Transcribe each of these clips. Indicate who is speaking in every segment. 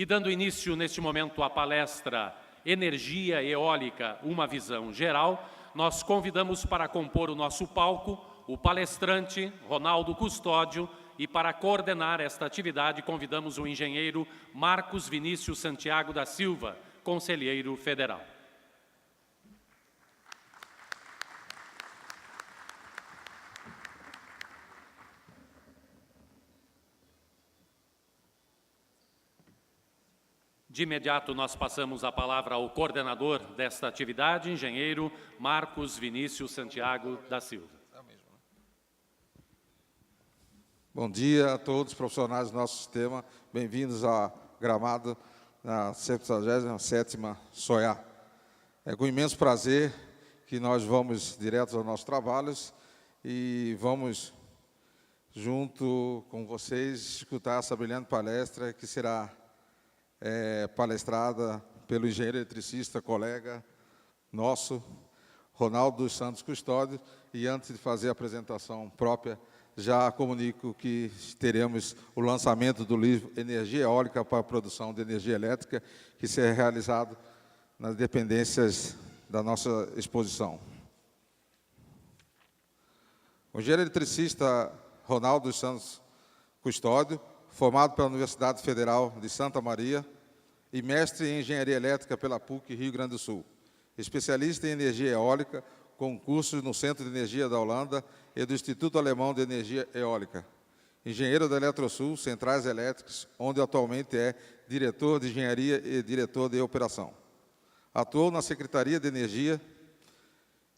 Speaker 1: E dando início neste momento à palestra Energia Eólica, uma visão geral, nós convidamos para compor o nosso palco o palestrante Ronaldo Custódio e para coordenar esta atividade convidamos o engenheiro Marcos Vinícius Santiago da Silva, conselheiro federal. De imediato, nós passamos a palavra ao coordenador desta atividade, engenheiro Marcos Vinícius Santiago da Silva.
Speaker 2: Bom dia a todos os profissionais do nosso sistema. Bem-vindos a Gramado, na 77ª SOIA. É com imenso prazer que nós vamos direto aos nossos trabalhos e vamos, junto com vocês, escutar essa brilhante palestra que será palestrada pelo engenheiro eletricista, colega nosso, Ronaldo dos Santos Custódio. E antes de fazer a apresentação própria, já comunico que teremos o lançamento do livro Energia Eólica para a Produção de Energia Elétrica, que será realizado nas dependências da nossa exposição. O engenheiro eletricista Ronaldo dos Santos Custódio, formado pela Universidade Federal de Santa Maria e mestre em Engenharia Elétrica pela PUC Rio Grande do Sul. Especialista em energia eólica, com cursos no Centro de Energia da Holanda e do Instituto Alemão de Energia Eólica. Engenheiro da Eletrosul, Centrais Elétricas, onde atualmente é diretor de Engenharia e diretor de Operação. Atuou na Secretaria de Energia,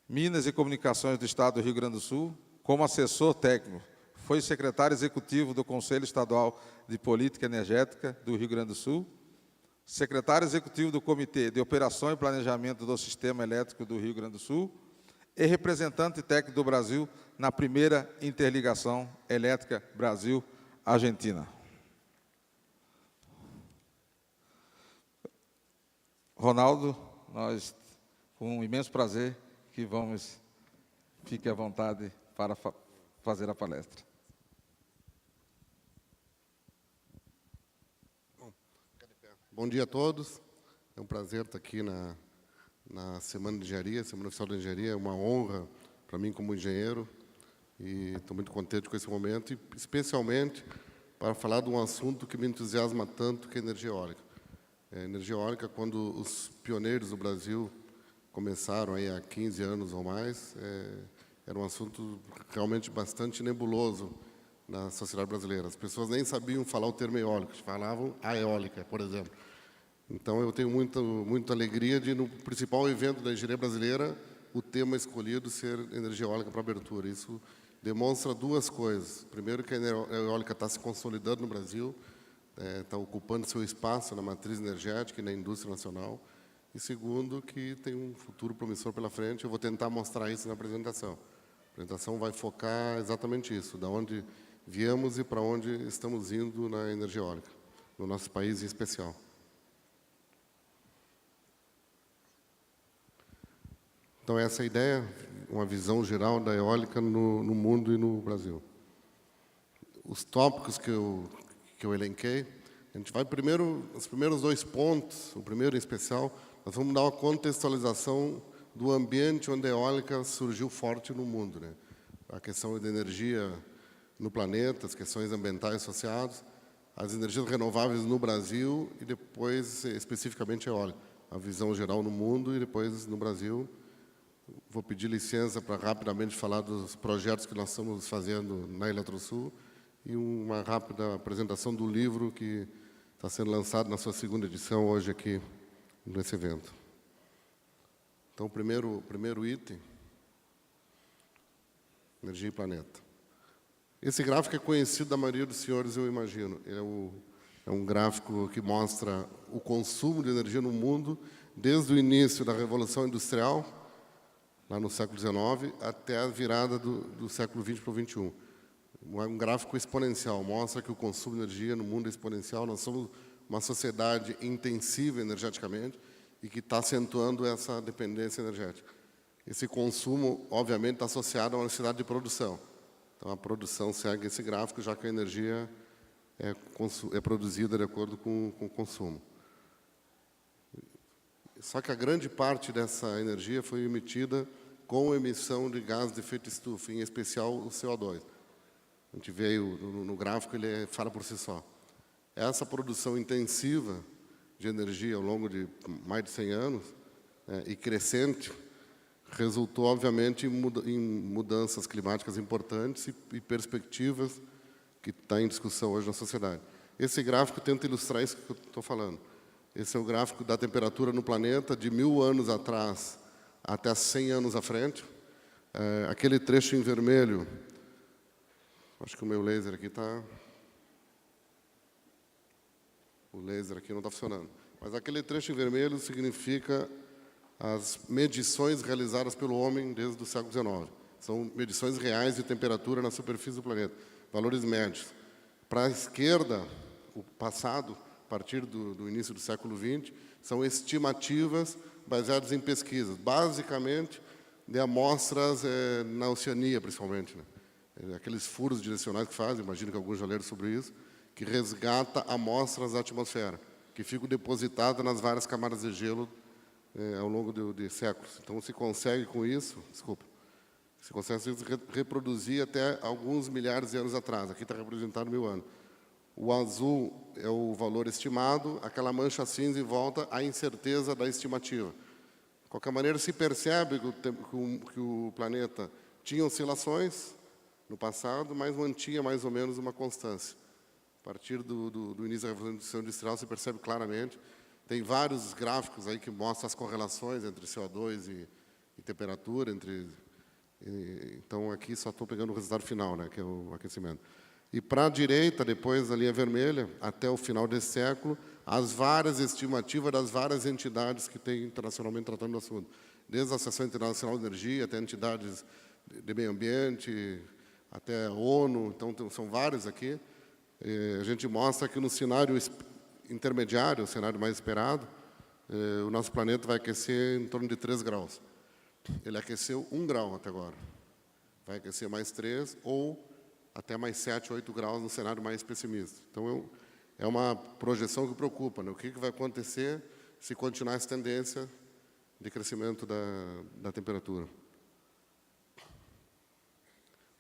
Speaker 2: Minas e Comunicações do Estado do Rio Grande do Sul, como assessor técnico. Foi secretário executivo do Conselho Estadual de Política Energética do Rio Grande do Sul, secretário executivo do Comitê de Operação e Planejamento do Sistema Elétrico do Rio Grande do Sul e representante técnico do Brasil na primeira interligação elétrica Brasil-Argentina. Ronaldo, nós, com um imenso prazer, que vamos, fique à vontade para fazer a palestra.
Speaker 3: Bom dia a todos. É um prazer estar aqui na Semana de Engenharia, Semana Oficial de Engenharia. É uma honra para mim como engenheiro e estou muito contente com esse momento, e especialmente para falar de um assunto que me entusiasma tanto, que é a energia eólica. A energia eólica, quando os pioneiros do Brasil começaram aí há 15 anos ou mais, era um assunto realmente bastante nebuloso na sociedade brasileira. As pessoas nem sabiam falar o termo eólico, falavam a eólica, por exemplo. Então, eu tenho muita alegria de, no principal evento da engenharia brasileira, o tema escolhido ser energia eólica para abertura. Isso demonstra duas coisas. Primeiro, que a eólica está se consolidando no Brasil, está ocupando seu espaço na matriz energética e na indústria nacional. E segundo, que tem um futuro promissor pela frente. Eu vou tentar mostrar isso na apresentação. A apresentação vai focar exatamente isso, da onde viemos e para onde estamos indo na energia eólica, no nosso país em especial. Então, essa é a ideia, uma visão geral da eólica no mundo e no Brasil. Os tópicos que eu elenquei, a gente vai primeiro, os primeiros dois pontos, o primeiro em especial, nós vamos dar uma contextualização do ambiente onde a eólica surgiu forte no mundo, né? A questão da energia no planeta, as questões ambientais associadas, as energias renováveis no Brasil e depois, especificamente, a eólica. A visão geral no mundo e depois no Brasil. Vou pedir licença para rapidamente falar dos projetos que nós estamos fazendo na Eletrosul e uma rápida apresentação do livro que está sendo lançado na sua segunda edição hoje aqui nesse evento. Então, o primeiro item, energia e planeta. Esse gráfico é conhecido da maioria dos senhores, eu imagino. É um gráfico que mostra o consumo de energia no mundo desde o início da Revolução Industrial, lá no século XIX, até a virada do século XX para o XXI. Um gráfico exponencial, mostra que o consumo de energia no mundo é exponencial. Nós somos uma sociedade intensiva energeticamente e que está acentuando essa dependência energética. Esse consumo, obviamente, está associado a uma necessidade de produção. Então, a produção segue esse gráfico, já que a energia é produzida de acordo com o consumo. Só que a grande parte dessa energia foi emitida com emissão de gás de efeito estufa, em especial o CO2. A gente vê no gráfico, ele fala por si só. Essa produção intensiva de energia ao longo de mais de 100 anos, e crescente, resultou, obviamente, em mudanças climáticas importantes e perspectivas que está em discussão hoje na sociedade. Esse gráfico tenta ilustrar isso que eu estou falando. Esse é o gráfico da temperatura no planeta de 1000 anos atrás até 100 anos à frente. Aquele trecho em vermelho, acho que o meu laser aqui está... O laser aqui não está funcionando. Mas aquele trecho em vermelho significa as medições realizadas pelo homem desde o século XIX. São medições reais de temperatura na superfície do planeta, valores médios. Para a esquerda, o passado, a partir do início do século XX, são estimativas baseadas em pesquisas, basicamente de amostras na Oceania, principalmente, né? Aqueles furos direcionais que fazem, imagino que alguns já leram sobre isso, que resgata amostras da atmosfera, que ficam depositadas nas várias camadas de gelo ao longo de séculos. Então, se consegue com isso, se consegue reproduzir até alguns milhares de anos atrás. Aqui está representado 1000 anos. O azul é o valor estimado, aquela mancha cinza em volta, a incerteza da estimativa. De qualquer maneira, se percebe que o planeta tinha oscilações no passado, mas mantinha mais ou menos uma constância. A partir do início da Revolução Industrial, se percebe claramente. Tem vários gráficos aí que mostram as correlações entre CO2 e temperatura. Então, aqui só estou pegando o resultado final, né, que é o aquecimento. E para a direita, depois da linha vermelha, até o final desse século, as várias estimativas das várias entidades que têm internacionalmente tratando do assunto. Desde a Associação Internacional de Energia, até entidades de meio ambiente, até a ONU. Então, são vários aqui. A gente mostra que no cenário intermediário, o cenário mais esperado, o nosso planeta vai aquecer em torno de 3 graus. Ele aqueceu 1 grau até agora. Vai aquecer mais 3 ou até mais 7, 8 graus no cenário mais pessimista. Então, é uma projeção que preocupa, né? O que vai acontecer se continuar essa tendência de crescimento da temperatura?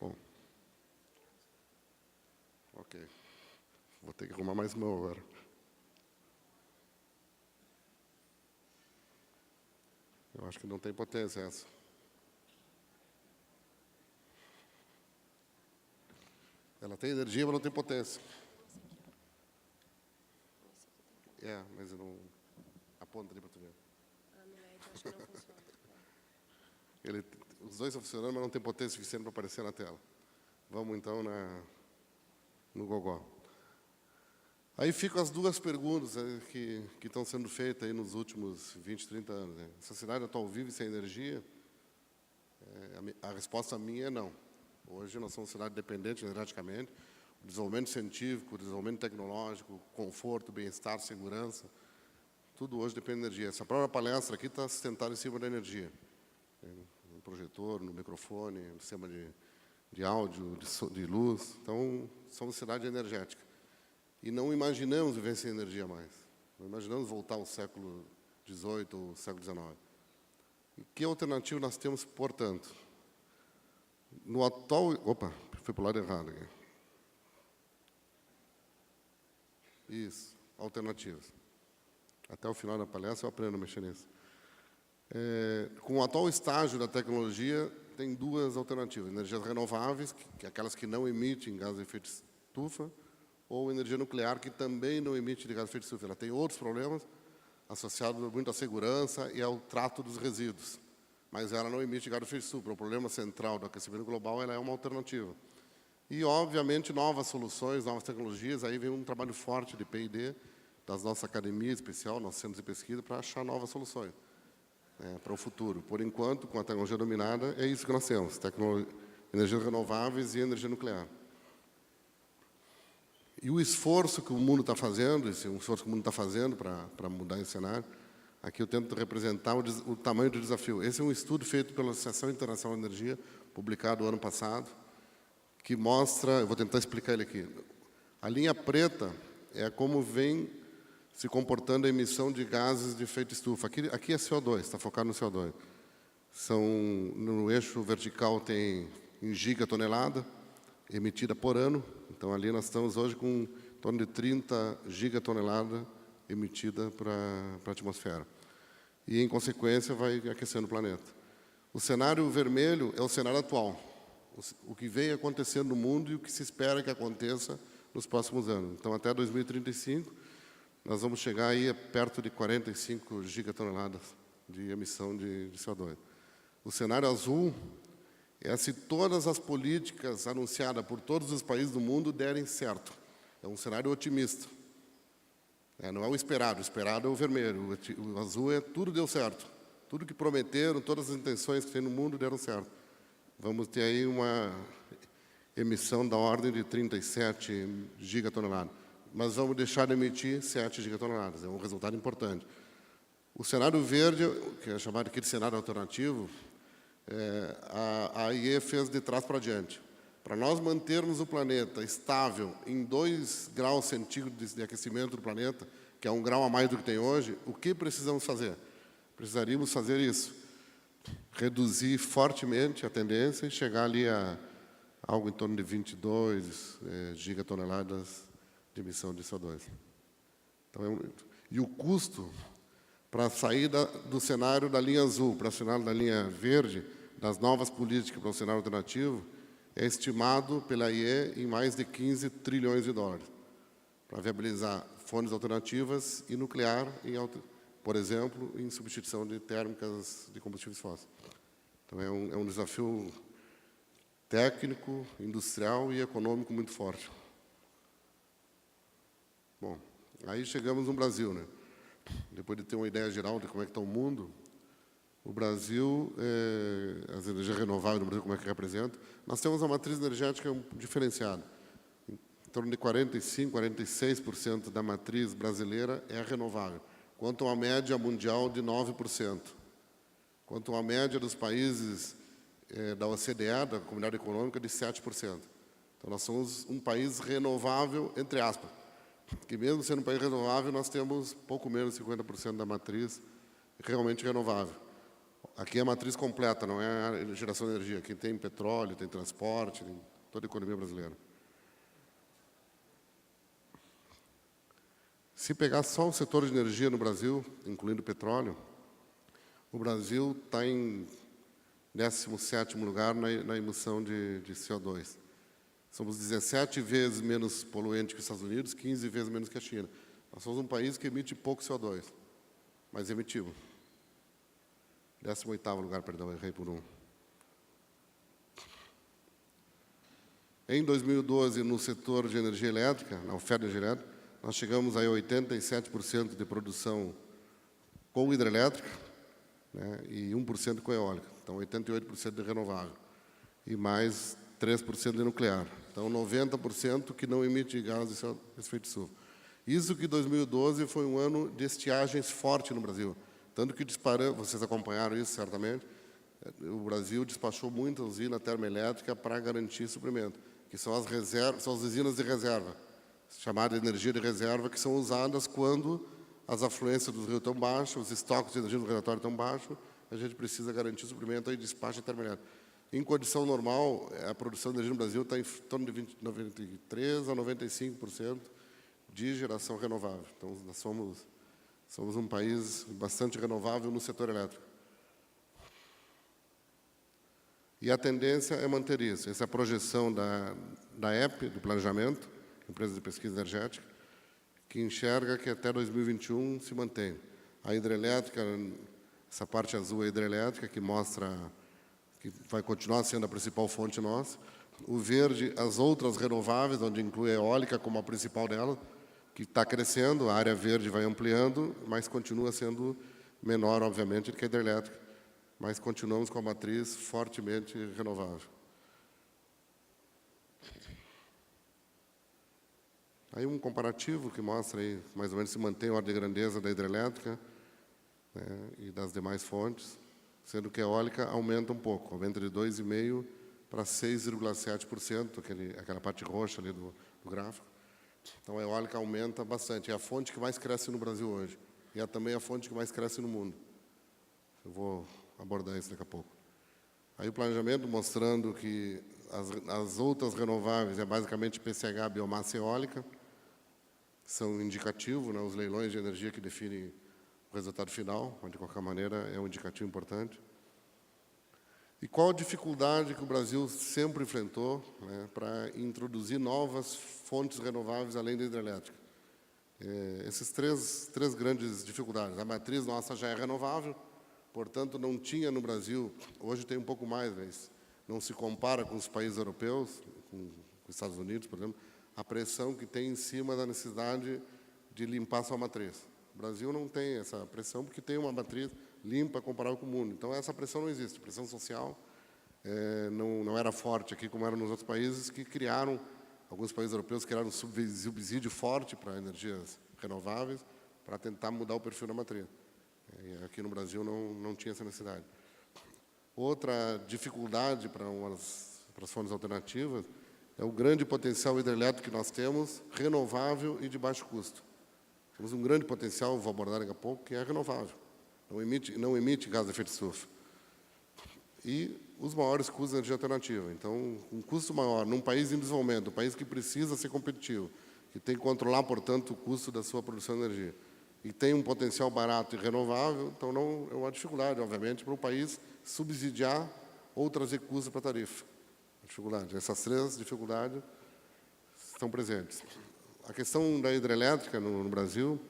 Speaker 3: Bom. Ok. Vou ter que arrumar mais uma agora. Eu acho que não tem potência essa. Ela tem energia, mas não tem potência. Mas eu não... Aponta ali para tu ver.
Speaker 4: No LED, acho que não funciona.
Speaker 3: Os dois estão funcionando, mas não tem potência suficiente para aparecer na tela. Vamos, então, no gogó. Aí ficam as duas perguntas que estão sendo feitas aí nos últimos 20, 30 anos. Né? A sociedade atual vive sem energia? A resposta minha é não. Hoje nós somos uma sociedade dependente energeticamente. O desenvolvimento científico, o desenvolvimento tecnológico, conforto, bem-estar, segurança, tudo hoje depende de energia. Essa própria palestra aqui está sustentada em cima da energia. No projetor, no microfone, no sistema de áudio, de luz. Então, somos uma sociedade energética. E não imaginamos viver sem energia mais. Não imaginamos voltar ao século XVIII ou século XIX. E que alternativa nós temos, portanto? No atual... Opa, fui para o lado errado aqui. Isso, alternativas. Até o final da palestra eu aprendo a mexer nisso. Com o atual estágio da tecnologia, tem duas alternativas. Energias renováveis, que é aquelas que não emitem gás de efeito estufa, ou energia nuclear, que também não emite gás de efeito estufa. Ela tem outros problemas associados muito à segurança e ao trato dos resíduos. Mas ela não emite gás de efeito estufa. O problema central do aquecimento global ela é uma alternativa. E, obviamente, novas soluções, novas tecnologias. Aí vem um trabalho forte de P&D, das nossas academias especial, nossos centros de pesquisa, para achar novas soluções para o futuro. Por enquanto, com a tecnologia dominada, é isso que nós temos. Energias renováveis e energia nuclear. E o esforço que o mundo está fazendo, esse esforço que o mundo está fazendo para mudar esse cenário, aqui eu tento representar o tamanho do desafio. Esse é um estudo feito pela Associação Internacional de Energia, publicado ano passado, que mostra, eu vou tentar explicar ele aqui, A linha preta é como vem se comportando a emissão de gases de efeito estufa. Aqui é CO2, está focado no CO2. No eixo vertical tem em gigatonelada emitida por ano. Então, ali nós estamos hoje com em torno de 30 gigatoneladas emitida para a atmosfera. E, em consequência, vai aquecendo o planeta. O cenário vermelho é o cenário atual, o que vem acontecendo no mundo e o que se espera que aconteça nos próximos anos. Então, até 2035, nós vamos chegar aí perto de 45 gigatoneladas de emissão de CO2. O cenário azul é se todas as políticas anunciadas por todos os países do mundo derem certo. É um cenário otimista. Não é o esperado é o vermelho. O azul é tudo deu certo. Tudo que prometeram, todas as intenções que tem no mundo deram certo. Vamos ter aí uma emissão da ordem de 37 gigatoneladas. Mas vamos deixar de emitir 7 gigatoneladas. É um resultado importante. O cenário verde, que é chamado aqui de cenário alternativo, a AIE fez de trás para diante. Para nós mantermos o planeta estável em 2 graus centígrados de aquecimento do planeta, que é 1 grau a mais do que tem hoje, o que precisamos fazer? Precisaríamos fazer isso. Reduzir fortemente a tendência e chegar ali a algo em torno de 22 gigatoneladas de emissão de CO2. Então, e o custo para sair do cenário da linha azul para o cenário da linha verde, das novas políticas para o cenário alternativo, é estimado pela IE em mais de 15 trilhões de dólares, para viabilizar fontes alternativas e nuclear, por exemplo, em substituição de térmicas de combustíveis fósseis. Então, é um desafio técnico, industrial e econômico muito forte. Bom, aí chegamos no Brasil, né? Depois de ter uma ideia geral de como é que está o mundo, o Brasil, as energias renováveis no Brasil, como é que representa, nós temos uma matriz energética diferenciada. Em torno de 45%, 46% da matriz brasileira é renovável, quanto a média mundial de 9%, quanto a média dos países da OCDE, da Comunidade Econômica, de 7%. Então, nós somos um país renovável, entre aspas, que mesmo sendo um país renovável, nós temos pouco menos de 50% da matriz realmente renovável. Aqui é a matriz completa, não é a geração de energia. Aqui tem petróleo, tem transporte, tem toda a economia brasileira. Se pegar só o setor de energia no Brasil, incluindo o petróleo, o Brasil está em 17º lugar na emissão de CO2. Somos 17 vezes menos poluente que os Estados Unidos, 15 vezes menos que a China. Nós somos um país que emite pouco CO2, mas emitimos. 18º lugar, perdão, errei por 1. Em 2012, no setor de energia elétrica, na oferta de energia elétrica, nós chegamos a 87% de produção com hidrelétrica, né, e 1% com eólica. Então, 88% de renovável. E mais 3% de nuclear. Então, 90% que não emite gases de efeito estufa. Isso que 2012 foi um ano de estiagens forte no Brasil. Tanto que disparou, vocês acompanharam isso certamente, o Brasil despachou muita usina termoelétrica para garantir suprimento, que são as reservas, são as usinas de reserva, chamadas de energia de reserva, que são usadas quando as afluências dos rios estão baixas, os estoques de energia no reservatório estão baixos, a gente precisa garantir suprimento e despacho termoelétrico. Em condição normal, a produção de energia no Brasil está em torno de 93% a 95% de geração renovável. Então, nós somos um país bastante renovável no setor elétrico. E a tendência é manter isso. Essa é a projeção da EP, do Planejamento, Empresa de Pesquisa Energética, que enxerga que até 2021 se mantém. A hidrelétrica, essa parte azul é a hidrelétrica, que mostra que vai continuar sendo a principal fonte nossa. O verde, as outras renováveis, onde inclui a eólica como a principal dela, que está crescendo, a área verde vai ampliando, mas continua sendo menor, obviamente, do que a hidrelétrica. Mas continuamos com a matriz fortemente renovável. Aí um comparativo que mostra aí, mais ou menos, se mantém a ordem de grandeza da hidrelétrica, né, e das demais fontes, sendo que a eólica aumenta um pouco, aumenta de 2,5% para 6,7%, aquela parte roxa ali do gráfico, Então, a eólica aumenta bastante. É a fonte que mais cresce no Brasil hoje. E é também a fonte que mais cresce no mundo. Eu vou abordar isso daqui a pouco. Aí o planejamento mostrando que as outras renováveis é basicamente PCH, biomassa eólica, são indicativos, né, os leilões de energia que definem o resultado final, mas de qualquer maneira é um indicativo importante. E qual a dificuldade que o Brasil sempre enfrentou, né, para introduzir novas fontes renováveis além da hidrelétrica? Essas três grandes dificuldades. A matriz nossa já é renovável, portanto, não tinha no Brasil, hoje tem um pouco mais, mas não se compara com os países europeus, com os Estados Unidos, por exemplo, a pressão que tem em cima da necessidade de limpar sua matriz. O Brasil não tem essa pressão porque tem uma matriz limpa comparável com o mundo. Então, essa pressão não existe. A pressão social não era forte aqui como era nos outros países que criaram, alguns países europeus criaram um subsídio forte para energias renováveis para tentar mudar o perfil da matriz. E aqui no Brasil não tinha essa necessidade. Outra dificuldade para as fontes alternativas é o grande potencial hidrelétrico que nós temos, renovável e de baixo custo. Temos um grande potencial, vou abordar daqui a pouco, que é renovável. Não emite gás de efeito de estufa. E os maiores custos de energia alternativa. Então, um custo maior num país em desenvolvimento, um país que precisa ser competitivo, que tem que controlar, portanto, o custo da sua produção de energia, e tem um potencial barato e renovável, então não é uma dificuldade, obviamente, para o país subsidiar ou trazer custos para a tarifa. Dificuldade. Essas três dificuldades estão presentes. A questão da hidrelétrica no Brasil,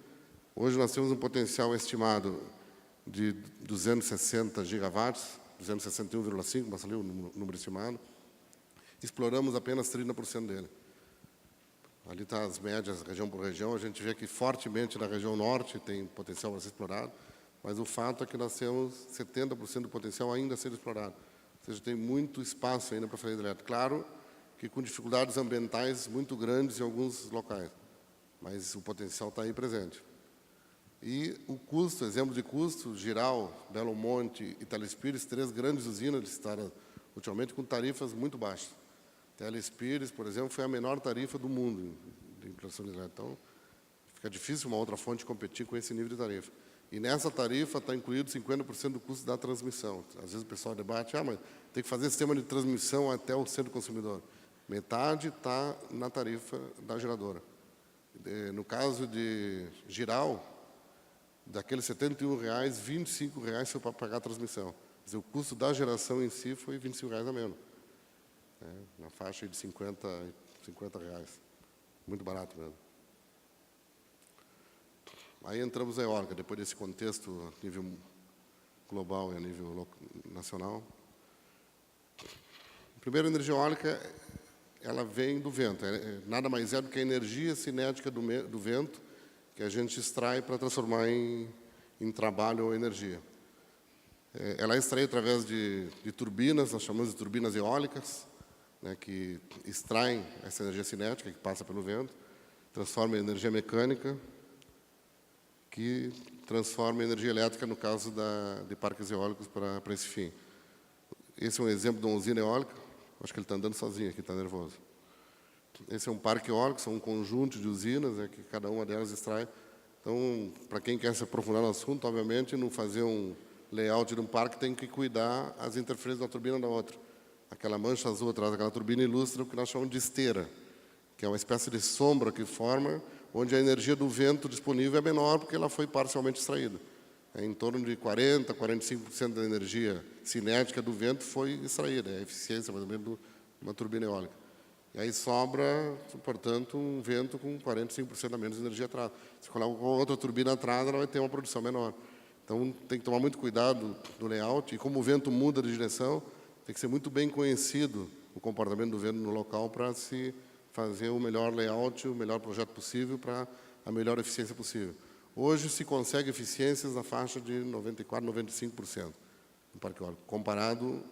Speaker 3: hoje nós temos um potencial estimado de 260 gigawatts, 261,5, mas ali o número estimado, exploramos apenas 30% dele. Ali está as médias, região por região, a gente vê que fortemente na região norte tem potencial para ser explorado, mas o fato é que nós temos 70% do potencial ainda a ser explorado. Ou seja, tem muito espaço ainda para fazer hidrelétrica. Claro que com dificuldades ambientais muito grandes em alguns locais, mas o potencial está aí presente. E o custo, exemplo de custo, Giral, Belo Monte e Telespires, 3 grandes usinas licitadas ultimamente com tarifas muito baixas. Telespires, por exemplo, foi a menor tarifa do mundo de implantação de hidrelétrica. Então, fica difícil uma outra fonte competir com esse nível de tarifa. E nessa tarifa está incluído 50% do custo da transmissão. Às vezes o pessoal debate, mas tem que fazer sistema de transmissão até o centro consumidor. Metade está na tarifa da geradora. No caso de Giral, daqueles R$ 71, R$ 25 foi para pagar a transmissão. Quer dizer, o custo da geração em si foi R$ 25 a menos. Na faixa de 50 reais. Muito barato mesmo. Aí entramos na eólica, depois desse contexto a nível global e a nível nacional. Primeiro, a energia eólica, ela vem do vento. Nada mais é do que a energia cinética do vento que a gente extrai para transformar em trabalho ou energia. Ela é extraída através de turbinas, nós chamamos de turbinas eólicas, né, que extraem essa energia cinética que passa pelo vento, transforma em energia mecânica, que transforma em energia elétrica, no caso de parques eólicos, para esse fim. Esse é um exemplo de uma usina eólica. Acho que ele está andando sozinho aqui, está nervoso. Esse é um parque eólico, são um conjunto de usinas, que cada uma delas extrai. Então, para quem quer se aprofundar no assunto, obviamente, não fazer um layout de um parque tem que cuidar as interferências da turbina da outra. Aquela mancha azul atrás daquela turbina ilustra o que nós chamamos de esteira, que é uma espécie de sombra que forma, onde a energia do vento disponível é menor porque ela foi parcialmente extraída. Em torno de 40%, 45% da energia cinética do vento foi extraída, é a eficiência, mais ou menos, de uma turbina eólica. E aí sobra, portanto, um vento com 45% a menos de energia atrás. Se colocar outra turbina atrás, ela vai ter uma produção menor. Então, tem que tomar muito cuidado do layout, e como o vento muda de direção, tem que ser muito bem conhecido o comportamento do vento no local para se fazer o melhor layout, o melhor projeto possível para a melhor eficiência possível. Hoje se consegue eficiências na faixa de 94%, 95% no parque eólico, comparado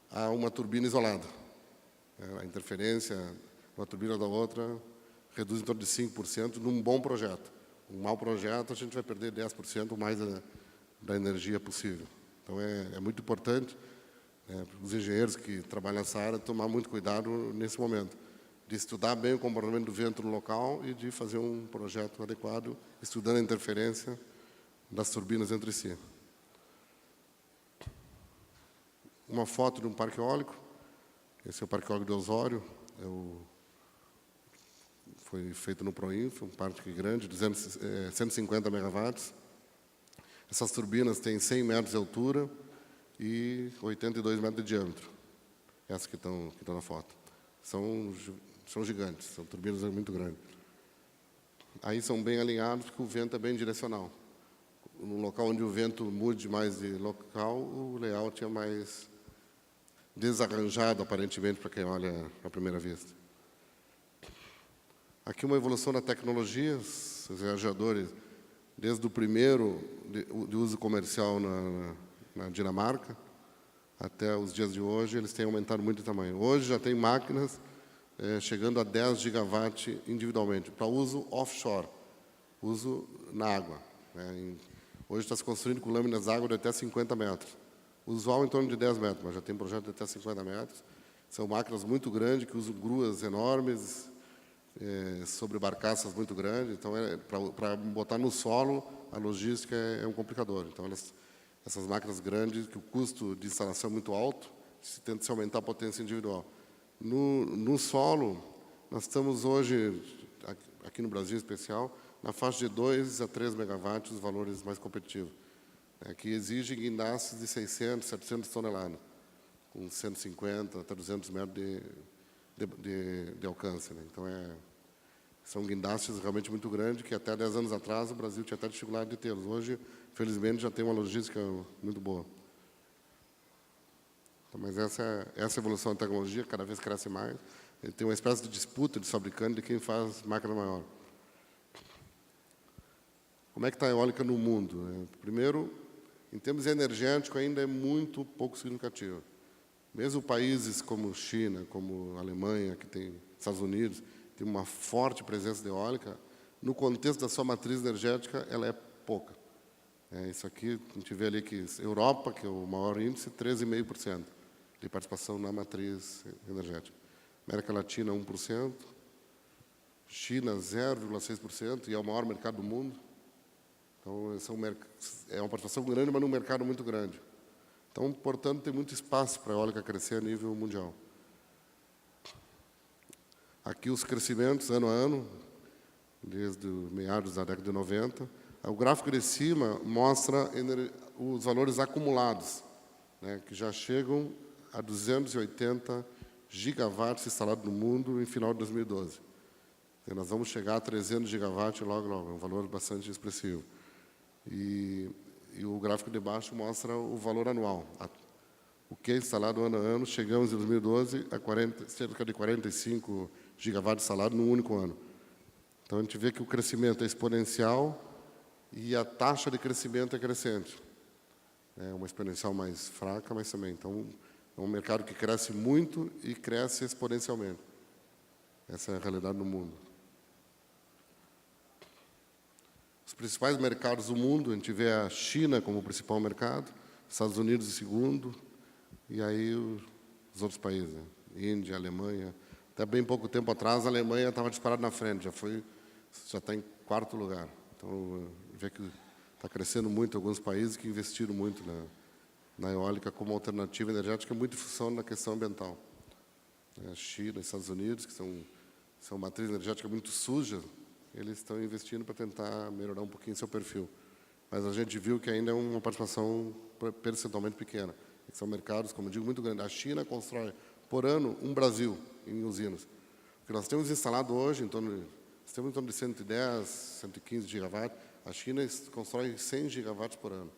Speaker 3: a uma turbina isolada. A interferência de uma turbina da outra reduz em torno de 5% num bom projeto. Um mau projeto, a gente vai perder 10% ou mais da energia possível. Então, é muito importante, os engenheiros que trabalham nessa área tomar muito cuidado nesse momento, de estudar bem o comportamento do vento no local e de fazer um projeto adequado, estudando a interferência das turbinas entre si. Uma foto de um parque eólico. Esse é o Parque Eólico de Osório. Foi feito no Proinf, um parque grande, 150 megawatts. Essas turbinas têm 100 metros de altura e 82 metros de diâmetro. Essas que estão na foto. São gigantes, são turbinas muito grandes. Aí são bem alinhados, porque o vento é bem direcional. No local onde o vento mude mais de local, o layout é mais desarranjado, aparentemente, para quem olha à primeira vista. Aqui uma evolução da tecnologia, os radiadores, desde o primeiro de uso comercial na Dinamarca, até os dias de hoje, eles têm aumentado muito de tamanho. Hoje já tem máquinas chegando a 10 gigawatt individualmente, para uso offshore, uso na água. Hoje está se construindo com lâminas de água de até 50 metros. Usual em torno de 10 metros, mas já tem projeto de até 50 metros. São máquinas muito grandes, que usam gruas enormes, sobre barcaças muito grandes. Então, para botar no solo, a logística é um complicador. Então, essas máquinas grandes, que o custo de instalação é muito alto, tenta-se aumentar a potência individual. No solo, nós estamos hoje, aqui no Brasil em especial, na faixa de 2 a 3 megawatts, os valores mais competitivos, que exigem guindastes de 600, 700 toneladas, com 150 até 200 metros de alcance. Então, são guindastes realmente muito grandes, que até 10 anos atrás o Brasil tinha até dificuldade de tê-los. Hoje, felizmente, já tem uma logística muito boa. Então, mas essa evolução da tecnologia, cada vez cresce mais. Tem uma espécie de disputa de fabricante de quem faz máquina maior. Como é que está a eólica no mundo? Primeiro, em termos energéticos, ainda é muito pouco significativo. Mesmo países como China, como Alemanha, que tem Estados Unidos, tem uma forte presença de eólica, no contexto da sua matriz energética, ela é pouca. Isso aqui, a gente vê ali que Europa, que é o maior índice, 13,5% de participação na matriz energética. América Latina, 1%. China, 0,6%, e é o maior mercado do mundo. Então, é uma participação grande, mas num mercado muito grande. Então, portanto, tem muito espaço para a eólica crescer a nível mundial. Aqui os crescimentos, ano a ano, desde meados da década de 90. O gráfico de cima mostra os valores acumulados, que já chegam a 280 gigawatts instalados no mundo em final de 2012. E nós vamos chegar a 300 gigawatts logo, logo, é um valor bastante expressivo. E o gráfico de baixo mostra o valor anual. O que é instalado ano a ano, chegamos em 2012 a cerca de 45 gigawatts instalados num único ano. Então, a gente vê que o crescimento é exponencial e a taxa de crescimento é crescente. É uma exponencial mais fraca, mas também. Então, é um mercado que cresce muito e cresce exponencialmente. Essa é a realidade no mundo. Os principais mercados do mundo, a gente vê a China como o principal mercado, Estados Unidos em segundo, e aí os outros países, Índia, Alemanha. Até bem pouco tempo atrás, a Alemanha estava disparada na frente, já está em quarto lugar. Então, vê que está crescendo muito alguns países que investiram muito na eólica como alternativa energética, muito em função da questão ambiental. A China, Estados Unidos, que são matriz energética muito suja, eles estão investindo para tentar melhorar um pouquinho seu perfil. Mas a gente viu que ainda é uma participação percentualmente pequena. São mercados, como eu digo, muito grandes. A China constrói, por ano, um Brasil em usinas. O que nós temos instalado hoje, temos em torno de 110, 115 gigawatts. A China constrói 100 gigawatts por ano.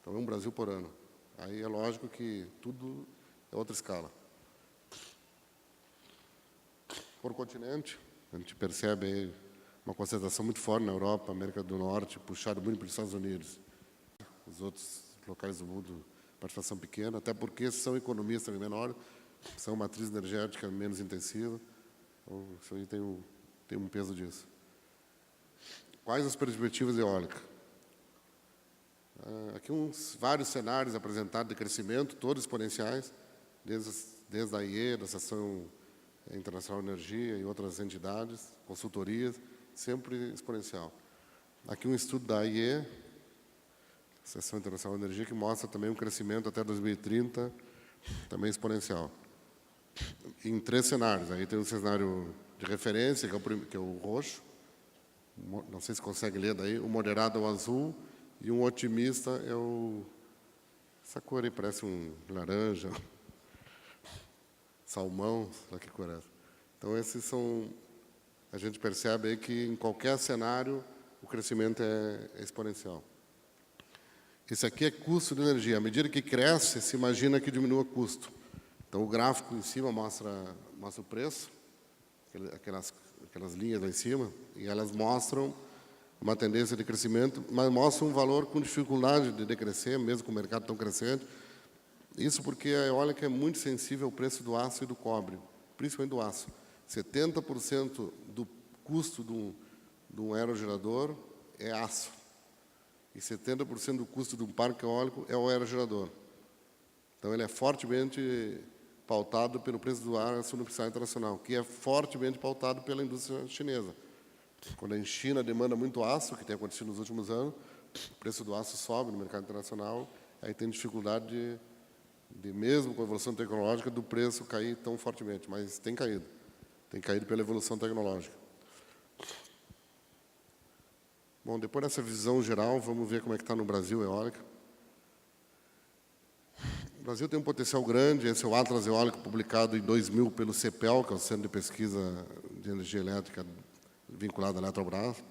Speaker 3: Então, é um Brasil por ano. Aí é lógico que tudo é outra escala. Por continente, a gente percebe aí uma concentração muito forte na Europa, América do Norte, puxado muito pelos Estados Unidos. Os outros locais do mundo, participação pequena, até porque são economias também menores, são matriz energética menos intensiva. Então, isso aí tem um peso disso. Quais as perspectivas de eólica? Aqui vários cenários apresentados de crescimento, todos exponenciais, desde a IE, da Estação Internacional de Energia e outras entidades, consultorias, sempre exponencial. Aqui um estudo da AIE, Associação Internacional de Energia, que mostra também um crescimento até 2030, também exponencial. Em 3 cenários. Aí tem um cenário de referência, que é o roxo, não sei se consegue ler daí, o moderado é o azul, e um otimista é o... Essa cor aí parece um laranja, salmão, sabe que cor é essa? Então, esses são... A gente percebe aí que, em qualquer cenário, o crescimento é exponencial. Esse aqui é custo de energia. À medida que cresce, se imagina que diminua o custo. Então, o gráfico em cima mostra o preço, aquelas linhas lá em cima, e elas mostram uma tendência de crescimento, mas mostram um valor com dificuldade de decrescer, mesmo com o mercado tão crescente. Isso porque a eólica é muito sensível ao preço do aço e do cobre, principalmente do aço. 70% do custo de um aerogerador é aço. E 70% do custo de um parque eólico é o aerogerador. Então, ele é fortemente pautado pelo preço do aço no mercado internacional, que é fortemente pautado pela indústria chinesa. Quando a China demanda muito aço, que tem acontecido nos últimos anos, o preço do aço sobe no mercado internacional, aí tem dificuldade de mesmo com a evolução tecnológica, do preço cair tão fortemente, mas tem caído. Tem caído pela evolução tecnológica. Bom, depois dessa visão geral, vamos ver como é que está no Brasil a eólica. O Brasil tem um potencial grande, esse é o Atlas Eólico, publicado em 2000 pelo CEPEL, que é o Centro de Pesquisa de Energia Elétrica vinculado à Eletrobras.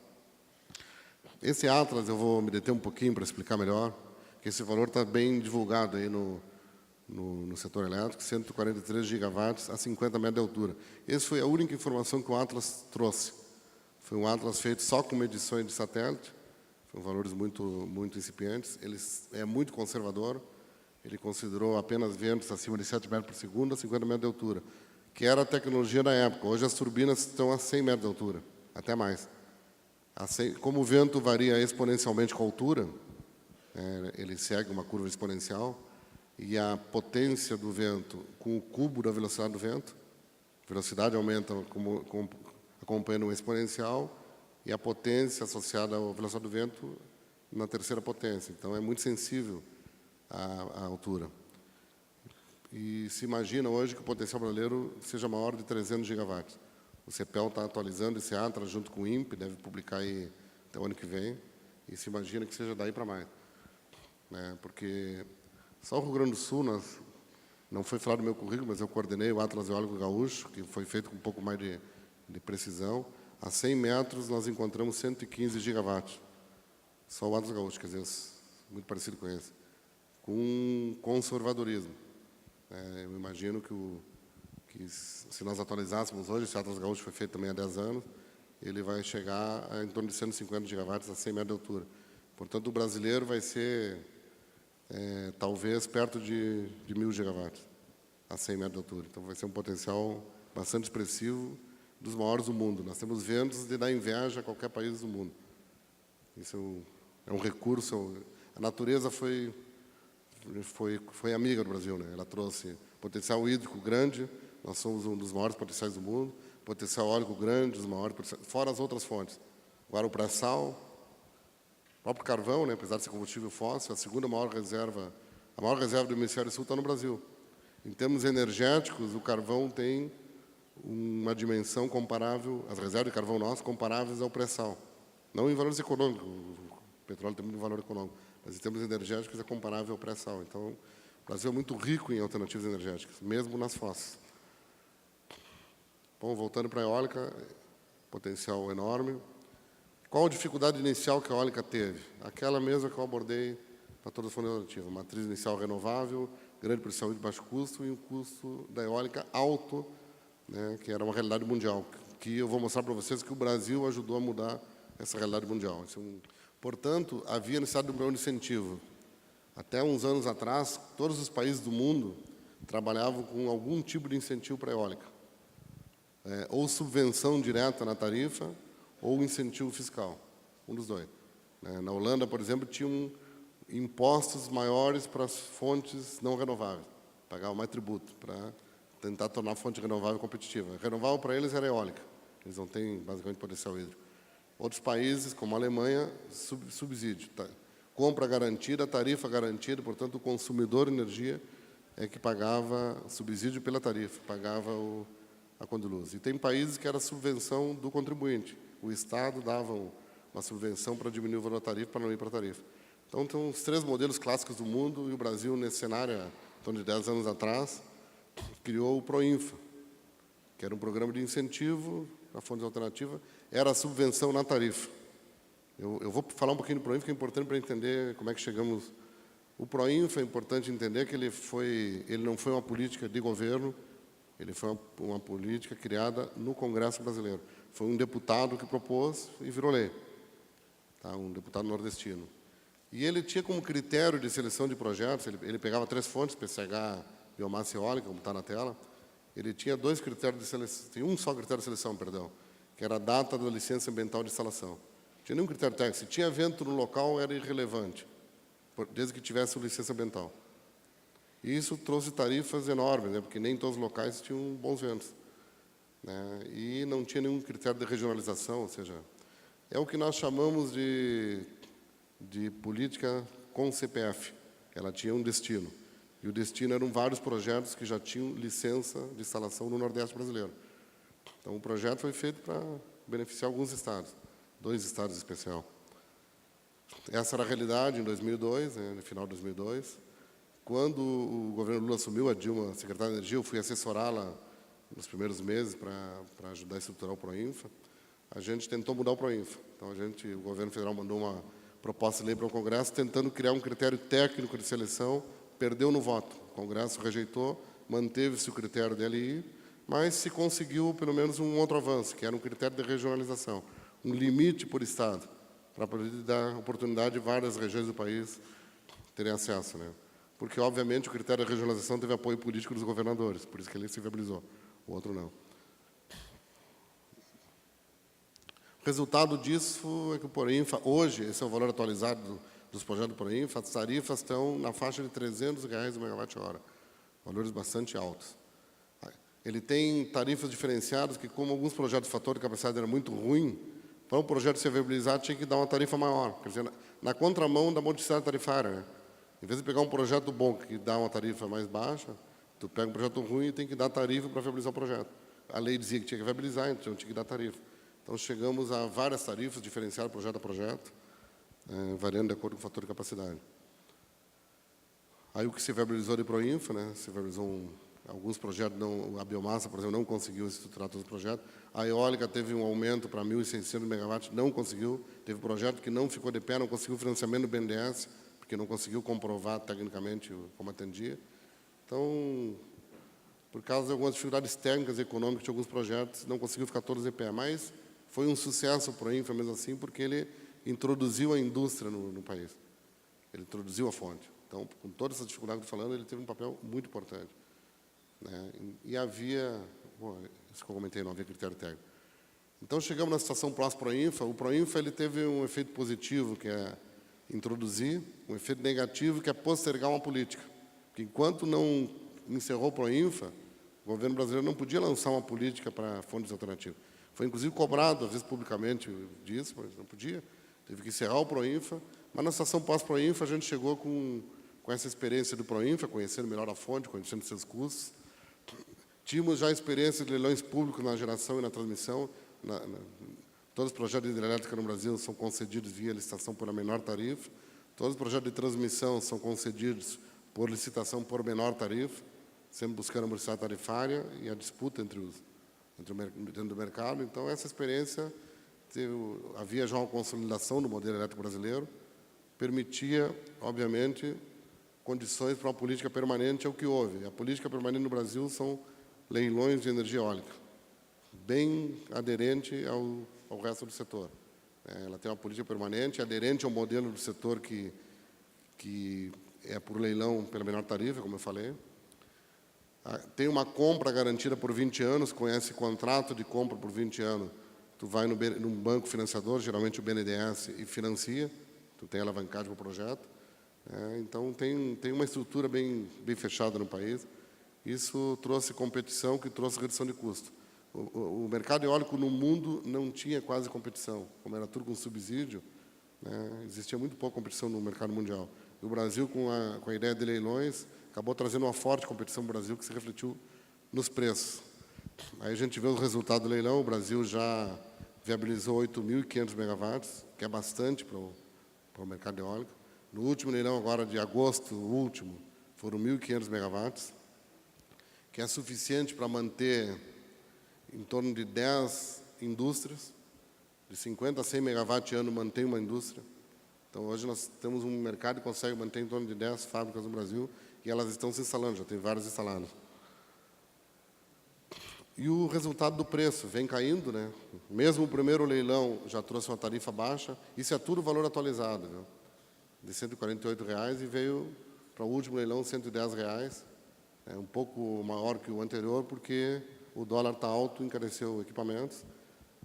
Speaker 3: Esse Atlas, eu vou me deter um pouquinho para explicar melhor, que esse valor está bem divulgado aí no setor elétrico, 143 gigawatts a 50 metros de altura. Essa foi a única informação que o Atlas trouxe. Foi um Atlas feito só com medições de satélite, foram valores muito incipientes, ele é muito conservador, ele considerou apenas ventos acima de 7 metros por segundo a 50 metros de altura, que era a tecnologia da época. Hoje as turbinas estão a 100 metros de altura, até mais. Como o vento varia exponencialmente com a altura, ele segue uma curva exponencial, e a potência do vento com o cubo da velocidade do vento, a velocidade aumenta acompanhando uma exponencial, e a potência associada à velocidade do vento na terceira potência. Então, é muito sensível à altura. E se imagina hoje que o potencial brasileiro seja maior de 300 gigawatts. O CEPEL está atualizando esse ATRA junto com o INPE, deve publicar aí até o ano que vem, e se imagina que seja daí para mais. Porque só o Rio Grande do Sul, não foi falado no meu currículo, mas eu coordenei o Atlas Eólico Gaúcho, que foi feito com um pouco mais de precisão. A 100 metros, nós encontramos 115 gigawatts. Só o Atlas Gaúcho, quer dizer, muito parecido com esse. Com conservadorismo. Eu imagino que se nós atualizássemos hoje, esse Atlas Gaúcho foi feito também há 10 anos, ele vai chegar em torno de 150 gigawatts a 100 metros de altura. Portanto, o brasileiro vai ser, talvez, perto de 1.000 gigawatts a 100 metros de altura. Então, vai ser um potencial bastante expressivo, dos maiores do mundo. Nós temos ventos de dar inveja a qualquer país do mundo. Isso é um recurso. A natureza foi amiga do Brasil, né? Ela trouxe potencial hídrico grande, nós somos um dos maiores potenciais do mundo, potencial eólico grande, dos maiores potenciais, fora as outras fontes. Agora, o pré-sal, o próprio carvão, né? Apesar de ser combustível fóssil, a maior reserva do hemisfério sul está no Brasil. Em termos energéticos, o carvão tem uma dimensão comparável, as reservas de carvão nossas comparáveis ao pré-sal. Não em valores econômicos, o petróleo tem muito valor econômico, mas em termos energéticos é comparável ao pré-sal. Então, o Brasil é muito rico em alternativas energéticas, mesmo nas fósseis. Bom, voltando para a eólica, potencial enorme. Qual a dificuldade inicial que a eólica teve? Aquela mesma que eu abordei para todas as fontes alternativas. Matriz inicial renovável, grande pressão de baixo custo e um custo da eólica alto, né, que era uma realidade mundial, que eu vou mostrar para vocês que o Brasil ajudou a mudar essa realidade mundial. Portanto, havia necessidade de um plano de incentivo. Até uns anos atrás, todos os países do mundo trabalhavam com algum tipo de incentivo para a eólica. Ou subvenção direta na tarifa, ou incentivo fiscal, um dos dois. Na Holanda, por exemplo, tinham impostos maiores para as fontes não renováveis, pagavam mais tributo para tentar tornar a fonte renovável competitiva. Renovável para eles era eólica. Eles não têm, basicamente, potencial hídrico. Outros países, como a Alemanha, subsídio. Compra garantida, tarifa garantida, portanto, o consumidor de energia é que pagava subsídio pela tarifa, pagava a conta de luz. E tem países que era subvenção do contribuinte. O Estado dava uma subvenção para diminuir o valor da tarifa, para não ir para a tarifa. Então, tem os 3 modelos clássicos do mundo, e o Brasil, nesse cenário, há em torno de 10 anos atrás, criou o Proinfa, que era um programa de incentivo à fonte alternativa, era a subvenção na tarifa. Eu vou falar um pouquinho do Proinfa, que é importante para entender como é que chegamos. O Proinfa é importante entender que ele não foi uma política de governo, ele foi uma política criada no Congresso brasileiro. Foi um deputado que propôs e virou lei, tá? Um deputado nordestino. E ele tinha como critério de seleção de projetos, ele pegava 3 fontes, PCH, biomassa eólica, como está na tela. Ele tinha 2 critérios de seleção, tinha um só critério de seleção, perdão, que era a data da licença ambiental de instalação. Não tinha nenhum critério técnico. Se tinha vento no local, era irrelevante, desde que tivesse licença ambiental. E isso trouxe tarifas enormes, né, porque nem todos os locais tinham bons ventos, né, e não tinha nenhum critério de regionalização, ou seja, é o que nós chamamos de política com CPF. Ela tinha um destino. E o destino eram vários projetos que já tinham licença de instalação no Nordeste brasileiro. Então, o projeto foi feito para beneficiar alguns estados, 2 estados em especial. Essa era a realidade em 2002, né, no final de 2002. Quando o governo Lula assumiu, a Dilma, secretária de Energia, eu fui assessorá-la nos primeiros meses para ajudar a estruturar o Proinfa. A gente tentou mudar o Proinfa. Então, o governo federal mandou uma proposta de lei para o Congresso, tentando criar um critério técnico de seleção, perdeu no voto. O Congresso rejeitou, manteve-se o critério de LI, mas se conseguiu pelo menos um outro avanço, que era um critério de regionalização, um limite por estado, para poder dar oportunidade de várias regiões do país terem acesso, né? Porque, obviamente, o critério de regionalização teve apoio político dos governadores, por isso que ele se viabilizou, o outro não. O resultado disso é que o Proinfa, hoje, esse é o valor atualizado dos projetos do Proinfa, as tarifas estão na faixa de R$300 o megawatt-hora, valores bastante altos. Ele tem tarifas diferenciadas que, como alguns projetos de fator de capacidade era muito ruim, para um projeto ser viabilizado tinha que dar uma tarifa maior, quer dizer, na contramão da modicidade tarifária, né? Em vez de pegar um projeto bom que dá uma tarifa mais baixa, tu pega um projeto ruim e tem que dar tarifa para viabilizar o projeto. A lei dizia que tinha que viabilizar, então tinha que dar tarifa. Então, chegamos a várias tarifas diferenciadas projeto a projeto, variando de acordo com o fator de capacidade. Aí, o que se viabilizou de Proinfa, né? Se viabilizou alguns projetos, a biomassa, por exemplo, não conseguiu estruturar todos os projetos. A eólica teve um aumento para 1.600 megawatts, não conseguiu. Teve projeto que não ficou de pé, não conseguiu financiamento do BNDES, porque não conseguiu comprovar tecnicamente como atendia. Então, por causa de algumas dificuldades técnicas e econômicas de alguns projetos, não conseguiu ficar todos de pé. Mas foi um sucesso o Proinfa, mesmo assim, porque ele introduziu a indústria no país. Ele introduziu a fonte. Então, com todas essas dificuldades que eu estou falando, ele teve um papel muito importante, né? E havia, bom, isso que eu comentei, não havia critério técnico. Então, chegamos na situação pós-Proinfa. O Proinfa ele teve um efeito positivo, que é introduzir, um efeito negativo, que é postergar uma política. Porque enquanto não encerrou o Proinfa, o governo brasileiro não podia lançar uma política para fontes alternativas. Foi, inclusive, cobrado, às vezes, publicamente disso, mas não podia. Teve que encerrar o Proinfa. Mas, na situação pós-Proinfa, a gente chegou com essa experiência do Proinfa, conhecendo melhor a fonte, conhecendo seus custos. Tínhamos já experiência de leilões públicos na geração e na transmissão. Todos os projetos de hidrelétrica no Brasil são concedidos via licitação por a menor tarifa. Todos os projetos de transmissão são concedidos por licitação por menor tarifa, sempre buscando a modicidade tarifária e a disputa dentro do mercado. Então, essa experiência, havia já uma consolidação do modelo elétrico brasileiro, permitia, obviamente, condições para uma política permanente, é o que houve. A política permanente no Brasil são leilões de energia eólica, bem aderente ao resto do setor. Ela tem uma política permanente, aderente ao modelo do setor que é por leilão pela menor tarifa, como eu falei. Tem uma compra garantida por 20 anos, com esse contrato de compra por 20 anos, tu vai num banco financiador, geralmente o BNDES, e financia, tu tem alavancagem para o projeto. Então, tem uma estrutura bem fechada no país. Isso trouxe competição, que trouxe redução de custo. O mercado eólico no mundo não tinha quase competição. Como era tudo com subsídio, né, existia muito pouca competição no mercado mundial. E o Brasil, com a ideia de leilões, acabou trazendo uma forte competição no Brasil, que se refletiu nos preços. Aí a gente vê o resultado do leilão, o Brasil já viabilizou 8.500 megawatts, que é bastante para o mercado eólico. No último leilão, agora de agosto, o último, foram 1.500 megawatts, que é suficiente para manter em torno de 10 indústrias, de 50 a 100 megawatts ano mantém uma indústria. Então, hoje nós temos um mercado que consegue manter em torno de 10 fábricas no Brasil, e elas estão se instalando, já tem várias instaladas. E o resultado do preço vem caindo, né? Mesmo o primeiro leilão já trouxe uma tarifa baixa, isso é tudo valor atualizado, né? De R$ 148,00 e veio para o último leilão R$ 110,00, um pouco maior que o anterior, porque o dólar está alto, encareceu equipamentos,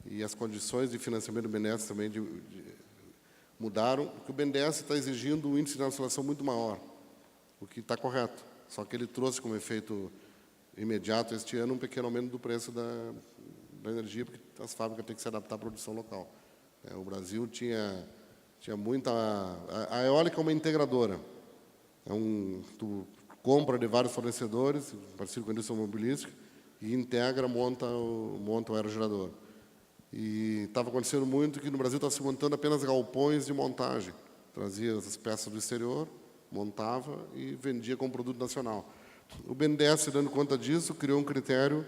Speaker 3: e as condições de financiamento do BNDES também mudaram, porque o BNDES está exigindo um índice de nacionalização muito maior, o que está correto, só que ele trouxe como efeito imediato este ano um pequeno aumento do preço da energia, porque as fábricas têm que se adaptar à produção local. O Brasil tinha muita... A eólica é uma integradora. Tu compra de vários fornecedores, parecido com a indústria automobilística, e integra, monta o aerogerador. E estava acontecendo muito que no Brasil estava se montando apenas galpões de montagem. Trazia as peças do exterior, montava e vendia como produto nacional. O BNDES, dando conta disso, criou um critério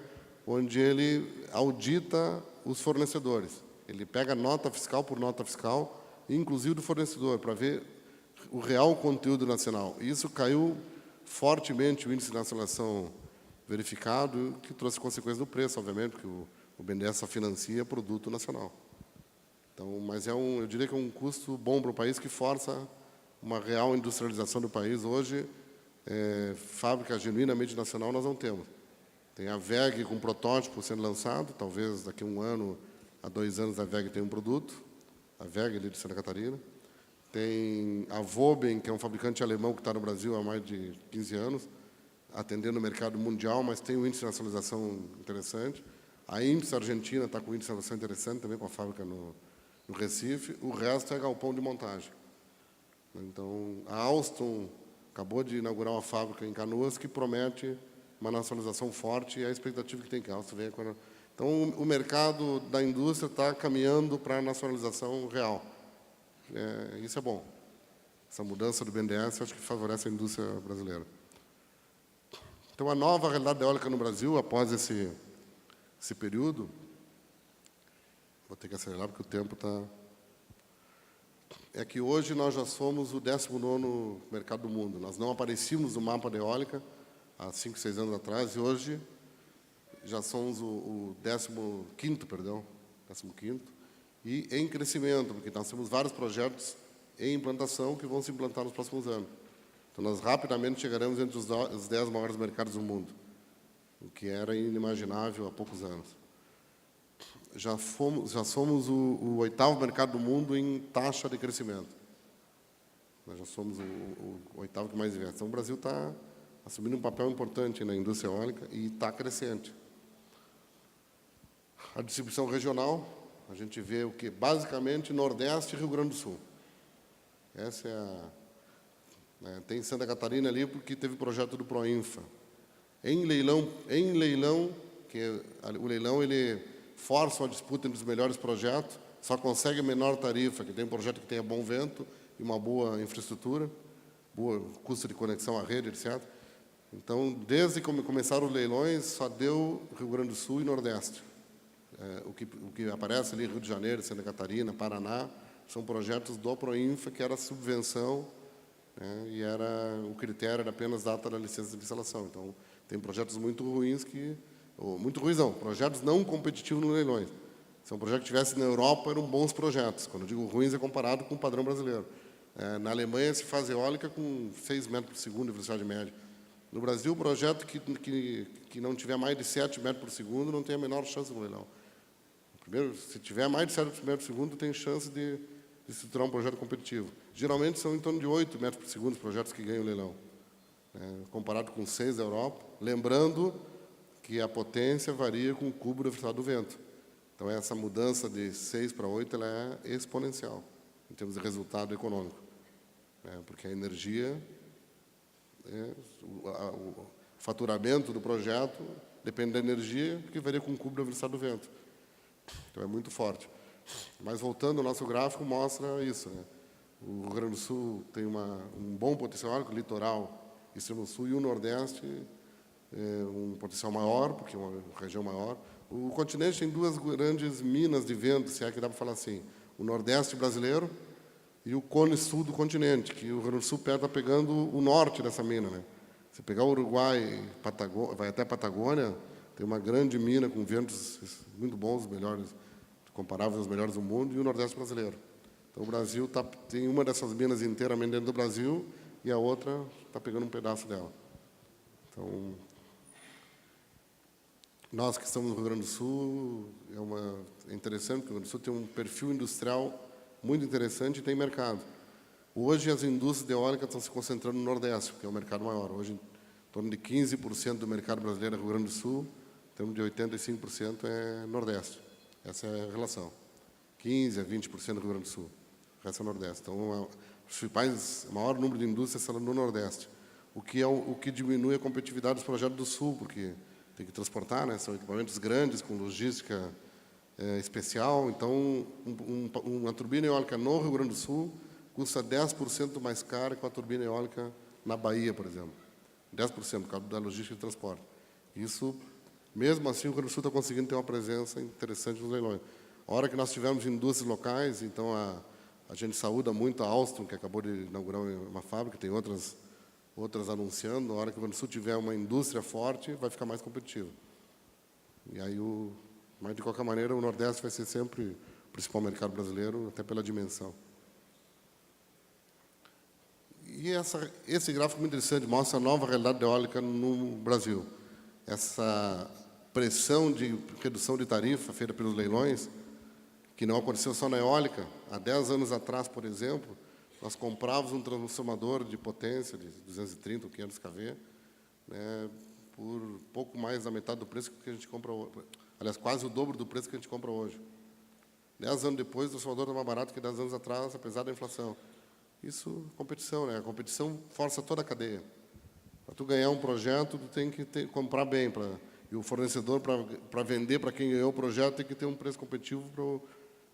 Speaker 3: onde ele audita os fornecedores. Ele pega nota fiscal por nota fiscal, inclusive do fornecedor, para ver o real conteúdo nacional. E isso caiu fortemente o índice de nacionalização verificado, que trouxe consequências do preço, obviamente, porque o BNDES só financia produto nacional. Então, mas eu diria que é um custo bom para o país, que força uma real industrialização do país. Hoje, fábrica genuinamente nacional nós não temos. Tem a WEG com protótipo sendo lançado, talvez daqui a 1 ano a 2 anos a WEG tenha um produto, a WEG ali de Santa Catarina. Tem a Voben, que é um fabricante alemão que está no Brasil há mais de 15 anos, atendendo o mercado mundial, mas tem um índice de nacionalização interessante. A IMPS Argentina está com um índice de nacionalização interessante, também com a fábrica no Recife. O resto é galpão de montagem. Então, a Alstom acabou de inaugurar uma fábrica em Canoas que promete uma nacionalização forte, e a expectativa que tem que a Alstom venha. Então, o mercado da indústria está caminhando para a nacionalização real. Isso é bom. Essa mudança do BNDES, eu acho que favorece a indústria brasileira. Então, a nova realidade eólica no Brasil, após esse período, vou ter que acelerar porque o tempo está... É que hoje nós já somos o 19º mercado do mundo. Nós não aparecíamos no mapa da eólica há 5, 6 anos atrás, e hoje já somos o 15º, e em crescimento, porque nós temos vários projetos em implantação que vão se implantar nos próximos anos. Então, nós rapidamente chegaremos entre os 10 maiores mercados do mundo, o que era inimaginável há poucos anos. Já somos o 8º mercado do mundo em taxa de crescimento. Nós já somos o 8º que mais investe. Então, o Brasil está assumindo um papel importante na indústria eólica e está crescente. A distribuição regional, a gente vê o que? Basicamente, Nordeste e Rio Grande do Sul. Essa é tem Santa Catarina ali, porque teve projeto do Proinfa. Em leilão, o leilão ele força a disputa entre os melhores projetos, só consegue menor tarifa, que tem um projeto que tenha bom vento e uma boa infraestrutura, boa custo de conexão à rede, etc. Então, desde que começaram os leilões, só deu Rio Grande do Sul e Nordeste. O que aparece ali, Rio de Janeiro, Santa Catarina, Paraná, são projetos do Proinfa, que era subvenção, né, e o critério era apenas data da licença de instalação. Então, tem projetos muito ruins projetos não competitivos nos leilões. Se um projeto estivesse na Europa, eram bons projetos. Quando eu digo ruins, é comparado com o padrão brasileiro. Na Alemanha, se faz eólica com 6 metros por segundo de velocidade média. No Brasil, o projeto que não tiver mais de 7 metros por segundo não tem a menor chance no leilão. Primeiro, se tiver mais de 7 metros por segundo, tem chance de estruturar um projeto competitivo. Geralmente, são em torno de 8 metros por segundo os projetos que ganham o leilão. né, comparado com 6 da Europa, lembrando que a potência varia com o cubo da velocidade do vento. Então, essa mudança de 6 para 8 ela é exponencial, em termos de resultado econômico, né, porque a energia, o faturamento do projeto depende da energia, que varia com o cubo da velocidade do vento. Então, é muito forte. Mas, voltando ao nosso gráfico, mostra isso, né? O Rio Grande do Sul tem um bom potencial eólico, o litoral, extremo sul, e o Nordeste um potencial maior, porque é uma região maior. O continente tem 2 grandes minas de vento, se é que dá para falar assim. O Nordeste brasileiro e o cone sul do continente, que o Rio Grande do Sul está pegando o norte dessa mina, né? Se pegar o Uruguai, vai até a Patagônia, tem uma grande mina com ventos muito bons, melhores, comparáveis aos melhores do mundo, e o Nordeste brasileiro. Então, o Brasil tem uma dessas minas inteiramente dentro do Brasil e a outra está pegando um pedaço dela. Então, nós que estamos no Rio Grande do Sul, é interessante, porque o Rio Grande do Sul tem um perfil industrial muito interessante e tem mercado. Hoje, as indústrias de eólica estão se concentrando no Nordeste, que é o mercado maior. Hoje, em torno de 15% do mercado brasileiro é Rio Grande do Sul, em termos de 85% é Nordeste. Essa é a relação. 15% a 20% do Rio Grande do Sul. O resto é Nordeste. Então, o maior número de indústrias está no Nordeste, o que diminui a competitividade dos projetos do Sul, porque tem que transportar, né? São equipamentos grandes, com logística especial. Então, uma turbina eólica no Rio Grande do Sul custa 10% mais cara que uma turbina eólica na Bahia, por exemplo. 10%, por causa da logística de transporte. Isso, mesmo assim, o Rio Grande do Sul está conseguindo ter uma presença interessante nos leilões. A hora que nós tivermos indústrias locais, então a gente saúda muito a Alstom, que acabou de inaugurar uma fábrica, tem outras anunciando. A hora que o Rio Grande do Sul tiver uma indústria forte, vai ficar mais competitivo. E aí, mas de qualquer maneira, o Nordeste vai ser sempre o principal mercado brasileiro, até pela dimensão. E esse gráfico muito interessante mostra a nova realidade eólica no Brasil. Essa pressão de redução de tarifa feita pelos leilões, que não aconteceu só na eólica. Há 10 anos atrás, por exemplo, nós comprávamos um transformador de potência de 230 ou 500 kV, né, por pouco mais da metade do preço que a gente compra hoje. Aliás, quase o dobro do preço que a gente compra hoje. 10 anos depois, o transformador está mais barato que 10 anos atrás, apesar da inflação. Isso é competição, né? A competição força toda a cadeia. Para tu ganhar um projeto, tu tem que comprar bem. E o fornecedor, para vender para quem ganhou o projeto, tem que ter um preço competitivo.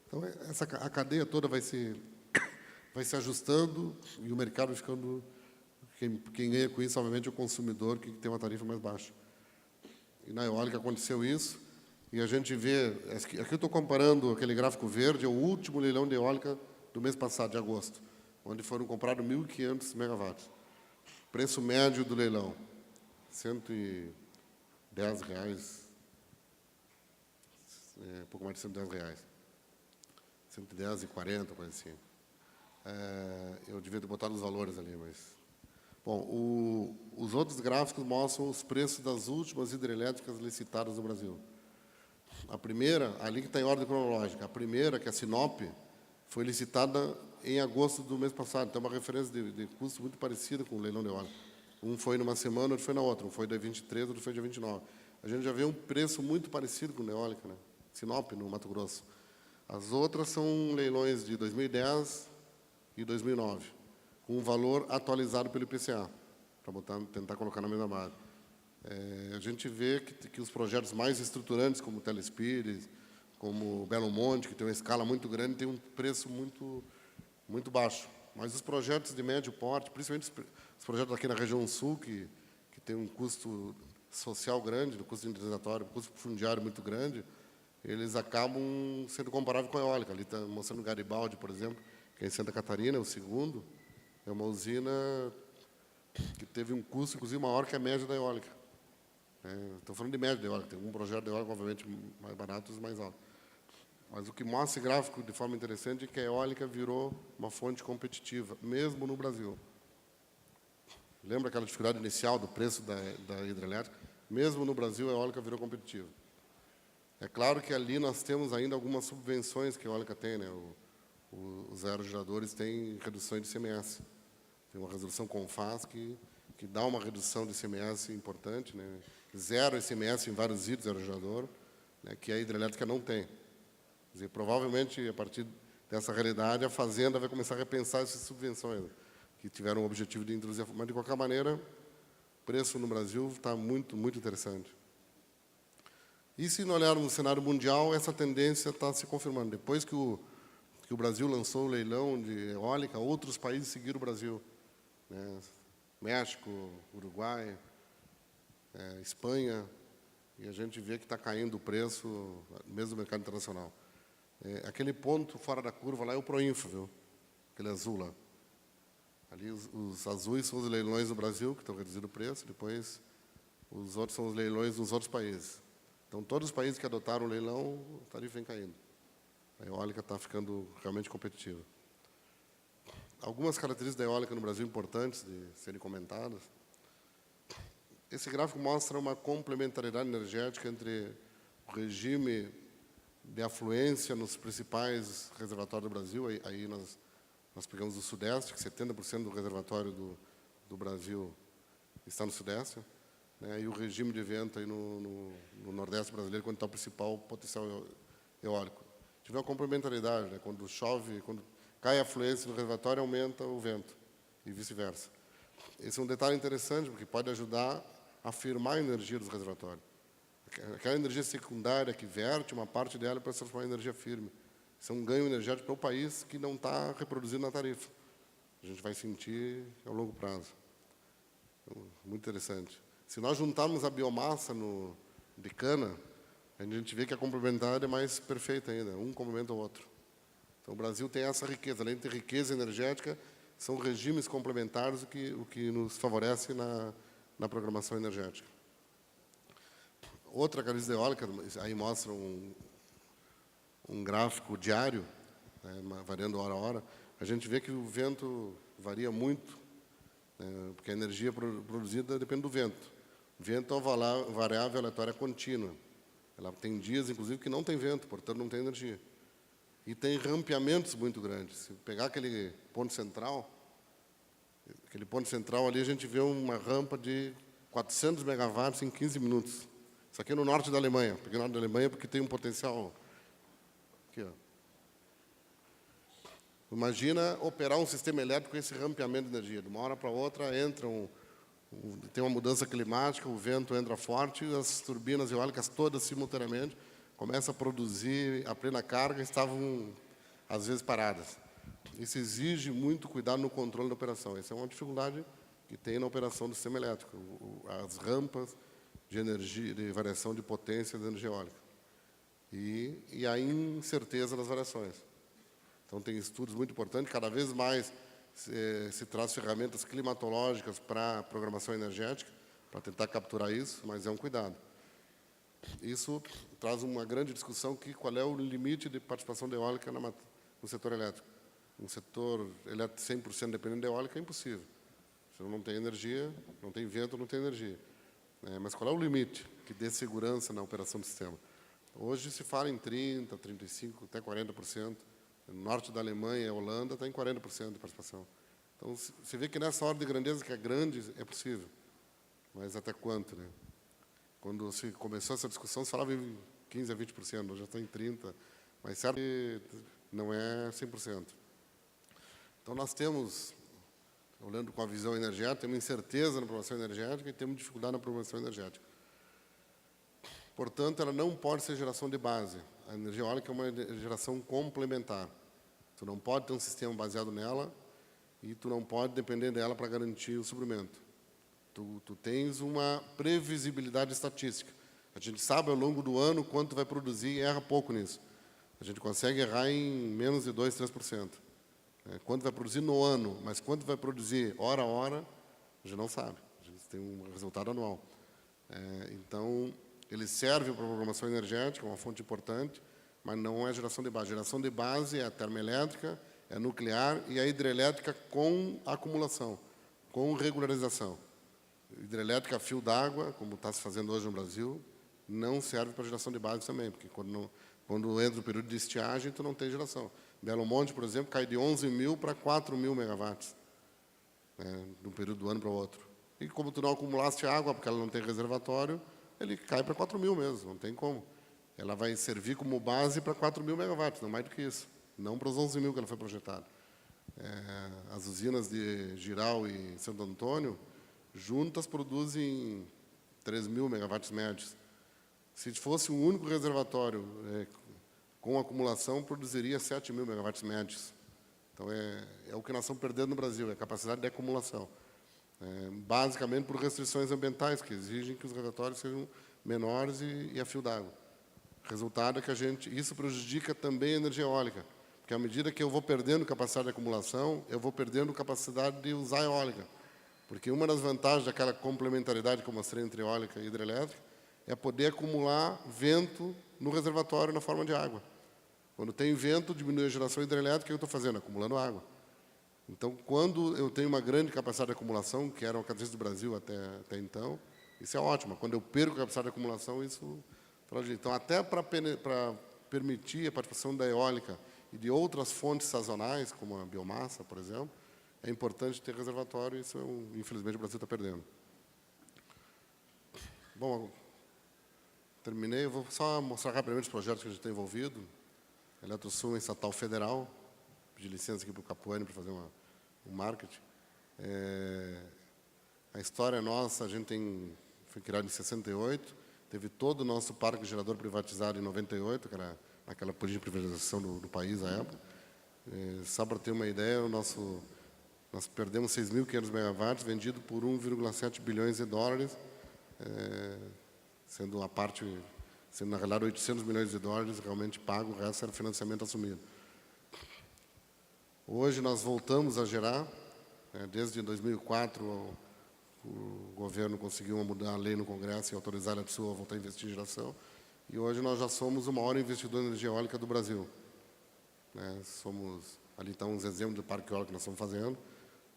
Speaker 3: Então, a cadeia toda vai se ajustando e o mercado vai ficando... Quem ganha com isso, obviamente, é o consumidor, que tem uma tarifa mais baixa. E na eólica aconteceu isso. E a gente vê... Aqui eu estou comparando aquele gráfico verde, é o último leilão de eólica do mês passado, de agosto, onde foram comprados 1.500 megawatts. Preço médio do leilão, R$110, pouco mais de R$110. 110,40, coisa assim. Eu devia ter botado os valores ali, mas... Bom, os outros gráficos mostram os preços das últimas hidrelétricas licitadas no Brasil. A primeira, ali que está em ordem cronológica, a primeira, que é a Sinop, foi licitada em agosto do mês passado. Então, é uma referência de custo muito parecida com o leilão de eólica. Um foi numa semana, outro foi na outra. Um foi dia 23, outro foi dia 29. A gente já vê um preço muito parecido com o eólica, né? Sinop, no Mato Grosso. As outras são leilões de 2010 e 2009, com um valor atualizado pelo IPCA, para tentar colocar na mesma base. A gente vê que os projetos mais estruturantes, como o Telespires, como o Belo Monte, que tem uma escala muito grande, tem um preço muito baixo. Mas os projetos de médio porte, principalmente os projetos aqui na região sul, que tem um custo social grande, um custo indenizatório, um custo fundiário muito grande, eles acabam sendo comparáveis com a eólica. Ali está mostrando Garibaldi, por exemplo, que é em Santa Catarina, o segundo, é uma usina que teve um custo, inclusive, maior que a média da eólica. Estou falando de média da eólica, tem um projeto de eólica, obviamente, mais barato e mais alto. Mas o que mostra esse gráfico de forma interessante é que a eólica virou uma fonte competitiva, mesmo no Brasil. Lembra aquela dificuldade inicial do preço da hidrelétrica? Mesmo no Brasil, a eólica virou competitiva. É claro que ali nós temos ainda algumas subvenções que a eólica tem, né? Os aerogeradores têm reduções de ICMS. Tem uma resolução CONFAS que que dá uma redução de ICMS importante, né? Zero ICMS em vários itens aerogerador, né? Que a hidrelétrica não tem. Quer dizer, provavelmente, a partir dessa realidade, a Fazenda vai começar a repensar essas subvenções, que tiveram o objetivo de introduzir. Mas, de qualquer maneira, o preço no Brasil está muito, muito interessante. E, se nós olharmos no cenário mundial, essa tendência está se confirmando. Depois que o Brasil lançou o leilão de eólica, outros países seguiram o Brasil, né? México, Uruguai, Espanha, e a gente vê que está caindo o preço, mesmo no mercado internacional. Aquele ponto fora da curva lá é o Proinfo, viu? Aquele azul lá. Ali os azuis são os leilões no Brasil, que estão reduzindo o preço, depois os outros são os leilões nos outros países. Então, todos os países que adotaram o leilão, a tarifa vem caindo. A eólica está ficando realmente competitiva. Algumas características da eólica no Brasil importantes de serem comentadas. Esse gráfico mostra uma complementaridade energética entre o regime de afluência nos principais reservatórios do Brasil. Aí nós pegamos o Sudeste, que 70% do reservatório do Brasil está no Sudeste, né? E o regime de vento aí no Nordeste brasileiro, quando está o principal potencial eólico. Tive uma complementaridade, né? Quando chove, quando cai a afluência do reservatório, aumenta o vento, e vice-versa. Esse é um detalhe interessante, porque pode ajudar a firmar a energia dos reservatórios. Aquela energia secundária que verte, uma parte dela para se transformar em energia firme. Isso é um ganho energético para o país que não está reproduzindo na tarifa. A gente vai sentir a longo prazo. Muito interessante. Se nós juntarmos a biomassa de cana, a gente vê que a complementaridade é mais perfeita ainda, um complementa o outro. Então, o Brasil tem essa riqueza. Além de ter riqueza energética, são regimes complementares o que nos favorece na programação energética. Outra característica eólica, aí mostra um gráfico diário, né, variando hora a hora. A gente vê que o vento varia muito, né, porque a energia produzida depende do vento. O vento é uma variável aleatória contínua. Ela tem dias, inclusive, que não tem vento, portanto, não tem energia. E tem rampeamentos muito grandes. Se pegar aquele ponto central ali, a gente vê uma rampa de 400 megawatts em 15 minutos. Isso aqui é no norte da Alemanha. Peguei no norte da Alemanha porque tem um potencial. Aqui, ó. Imagina operar um sistema elétrico com esse rampeamento de energia. De uma hora para outra tem uma mudança climática, o vento entra forte, as turbinas eólicas todas simultaneamente começam a produzir a plena carga, estavam às vezes paradas. Isso exige muito cuidado no controle da operação. Essa é uma dificuldade que tem na operação do sistema elétrico, as rampas de energia, de variação de potência da energia eólica. E a incerteza das variações. Então, tem estudos muito importantes, cada vez mais se traz ferramentas climatológicas para a programação energética, para tentar capturar isso, mas é um cuidado. Isso traz uma grande discussão qual é o limite de participação da eólica no setor elétrico. Um setor elétrico 100% dependendo da eólica é impossível. Se não tem energia, não tem vento, não tem energia. Mas qual é o limite que dê segurança na operação do sistema? Hoje se fala em 30%, 35%, até 40%. No norte da Alemanha, a Holanda, está em 40% de participação. Então, você vê que nessa ordem de grandeza, que é grande, é possível. Mas até quanto, né? Quando se começou essa discussão, se falava em 15% a 20%, hoje já está em 30%, mas certo que não é 100%. Então, nós temos, olhando com a visão energética, temos incerteza na programação energética e temos dificuldade na programação energética. Portanto, ela não pode ser geração de base. A energia eólica é uma geração complementar. Tu não pode ter um sistema baseado nela e tu não pode depender dela para garantir o suprimento. Tu tens uma previsibilidade estatística. A gente sabe ao longo do ano quanto vai produzir e erra pouco nisso. A gente consegue errar em menos de 2%, 3%. Quanto vai produzir no ano, mas quanto vai produzir hora a hora, a gente não sabe. A gente tem um resultado anual. Então, ele serve para a programação energética, uma fonte importante, mas não é geração de base. Geração de base é a termoelétrica, é a nuclear e a hidrelétrica com acumulação, com regularização. Hidrelétrica a fio d'água, como está se fazendo hoje no Brasil, não serve para geração de base também, porque quando entra o período de estiagem, tu não tem geração. Belo Monte, por exemplo, cai de 11.000 para 4.000 megawatts, de um período do ano para o outro. e como tu não acumulaste água, porque ela não tem reservatório, ele cai para 4.000 mesmo, não tem como. Ela vai servir como base para 4.000 megawatts, não mais do que isso. Não para os 11.000 que ela foi projetada. As usinas de Jirau e Santo Antônio, juntas, produzem 3.000 megawatts médios. Se fosse um único reservatório com acumulação, produziria 7.000 megawatts médios. Então, é o que nós estamos perdendo no Brasil, é a capacidade de acumulação. Basicamente por restrições ambientais, que exigem que os reservatórios sejam menores e a fio d'água. Resultado é que isso prejudica também a energia eólica, porque à medida que eu vou perdendo capacidade de acumulação, eu vou perdendo capacidade de usar a eólica. Porque uma das vantagens daquela complementaridade que eu mostrei entre eólica e hidrelétrica é poder acumular vento no reservatório na forma de água. Quando tem vento, diminui a geração hidrelétrica, o que eu estou fazendo? Acumulando água. Então, quando eu tenho uma grande capacidade de acumulação, que era uma característica do Brasil até então, isso é ótimo. Quando eu perco a capacidade de acumulação, isso... Então, até para permitir a participação da eólica e de outras fontes sazonais, como a biomassa, por exemplo, é importante ter reservatório, e isso, infelizmente, o Brasil está perdendo. Bom, terminei. Eu vou só mostrar rapidamente os projetos que a gente tem envolvido. A Eletrosul é um estatal federal. Pedi licença aqui para o Capuani para fazer um marketing. A história nossa, a gente foi criado em 68, teve todo o nosso parque gerador privatizado em 98, que era aquela política de privatização do país à época. Só para ter uma ideia, nós perdemos 6.500 megawatts, vendido por 1,7 bilhões de dólares, sendo na realidade 800 milhões de dólares realmente pago, o resto era financiamento assumido. Hoje nós voltamos a gerar, desde 2004 o governo conseguiu mudar a lei no Congresso e autorizar a Eletrosul a voltar a investir em geração, e hoje nós já somos o maior investidor em energia eólica do Brasil. Ali estão uns exemplos do parque eólico que nós estamos fazendo.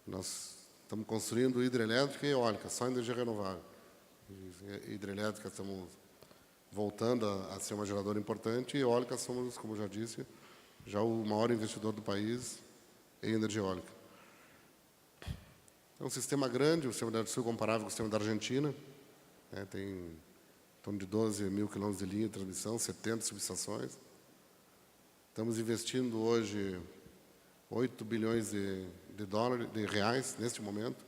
Speaker 3: Nós estamos construindo hidrelétrica e eólica, só energia renovável. Hidrelétrica estamos voltando a ser uma geradora importante, e eólica somos, como já disse, já o maior investidor do país em energia eólica. É um sistema grande, o sistema da Eletrosul comparável com o sistema da Argentina. Tem em torno de 12.000 quilômetros de linha de transmissão, 70 subestações. Estamos investindo hoje 8 bilhões de reais, neste momento,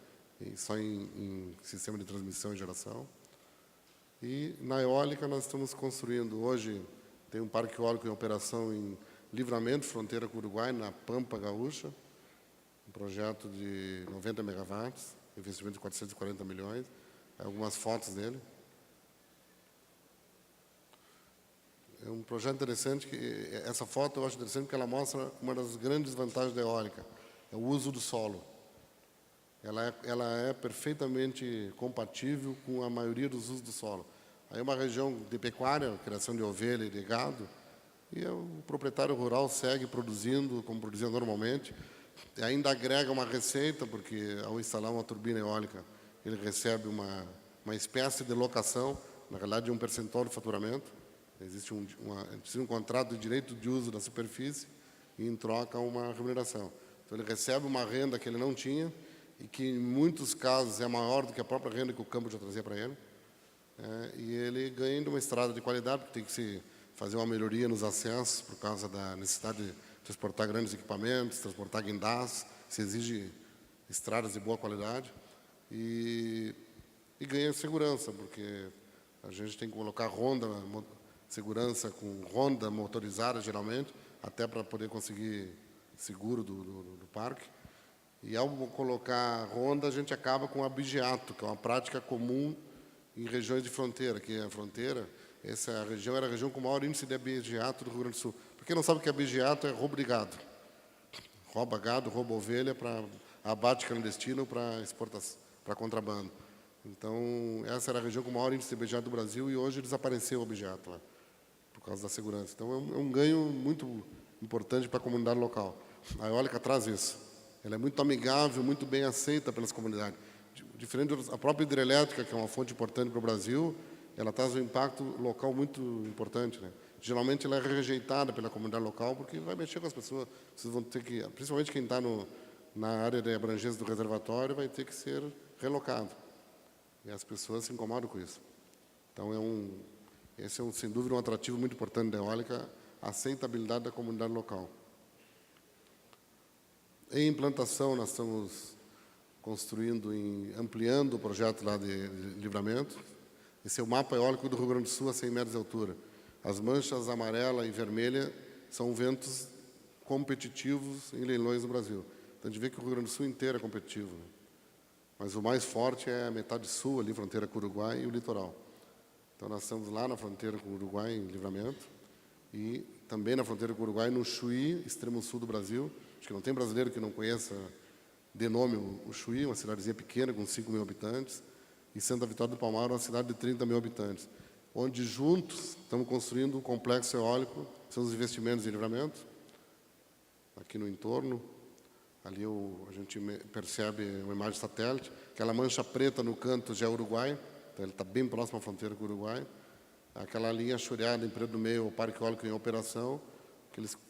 Speaker 3: só em sistema de transmissão e geração. E na eólica nós estamos construindo, hoje tem um parque eólico em operação em Livramento, fronteira com o Uruguai, na Pampa Gaúcha, um projeto de 90 megawatts, investimento de 440 milhões, algumas fotos dele. É um projeto interessante, essa foto eu acho interessante porque ela mostra uma das grandes vantagens da eólica, é o uso do solo. Ela é perfeitamente compatível com a maioria dos usos do solo. Aí é uma região de pecuária, criação de ovelha e de gado, e o proprietário rural segue produzindo, como produzia normalmente, e ainda agrega uma receita, porque ao instalar uma turbina eólica, ele recebe uma espécie de locação, na realidade um percentual de faturamento. Existe um contrato de direito de uso da superfície e, em troca, uma remuneração. Então, ele recebe uma renda que ele não tinha e que, em muitos casos, é maior do que a própria renda que o campo já trazia para ele. E ele ganha uma estrada de qualidade, porque tem que se fazer uma melhoria nos acessos por causa da necessidade de transportar grandes equipamentos, transportar guindás, se exige estradas de boa qualidade. E ganha segurança, porque a gente tem que colocar segurança com ronda motorizada, geralmente, até para poder conseguir seguro do parque. E ao colocar ronda, a gente acaba com o abigeato, que é uma prática comum em regiões de fronteira, que a fronteira, essa região era a região com o maior índice de abigeato do Rio Grande do Sul. Para quem não sabe o que é abigeato, é roubo de gado. Rouba gado, rouba ovelha para abate clandestino, para exportação, para contrabando. Então, essa era a região com o maior índice de abigeato do Brasil, e hoje desapareceu o abigeato lá, por causa da segurança. Então, é um ganho muito importante para a comunidade local. A eólica traz isso. Ela é muito amigável, muito bem aceita pelas comunidades. Diferente da própria hidrelétrica, que é uma fonte importante para o Brasil, ela traz um impacto local muito importante, né? Geralmente ela é rejeitada pela comunidade local porque vai mexer com as pessoas. Vocês vão ter que, principalmente quem está na área de abrangência do reservatório, vai ter que ser relocado. E as pessoas se incomodam com isso. Então, esse é, sem dúvida, um atrativo muito importante da eólica, a aceitabilidade da comunidade local. Em implantação, nós estamos construindo, ampliando o projeto lá de Livramento. Esse é o mapa eólico do Rio Grande do Sul a 100 metros de altura. As manchas amarela e vermelha são ventos competitivos em leilões no Brasil. Então, a gente vê que o Rio Grande do Sul inteiro é competitivo, né? Mas o mais forte é a metade sul, ali, fronteira com o Uruguai, e o litoral. Então, nós estamos lá na fronteira com o Uruguai, em Livramento, e também na fronteira com o Uruguai, no Chuí, extremo sul do Brasil. Acho que não tem brasileiro que não conheça de nome o Chuí, uma cidadezinha pequena, com 5 mil habitantes, e Santa Vitória do Palmar, uma cidade de 30 mil habitantes, onde juntos estamos construindo um complexo eólico, são os investimentos em Livramento, aqui no entorno. Ali a gente percebe uma imagem satélite, aquela mancha preta no canto já é Uruguai, então ele está bem próximo à fronteira com o Uruguai. Aquela linha choreada em preto do meio, o parque eólico em operação,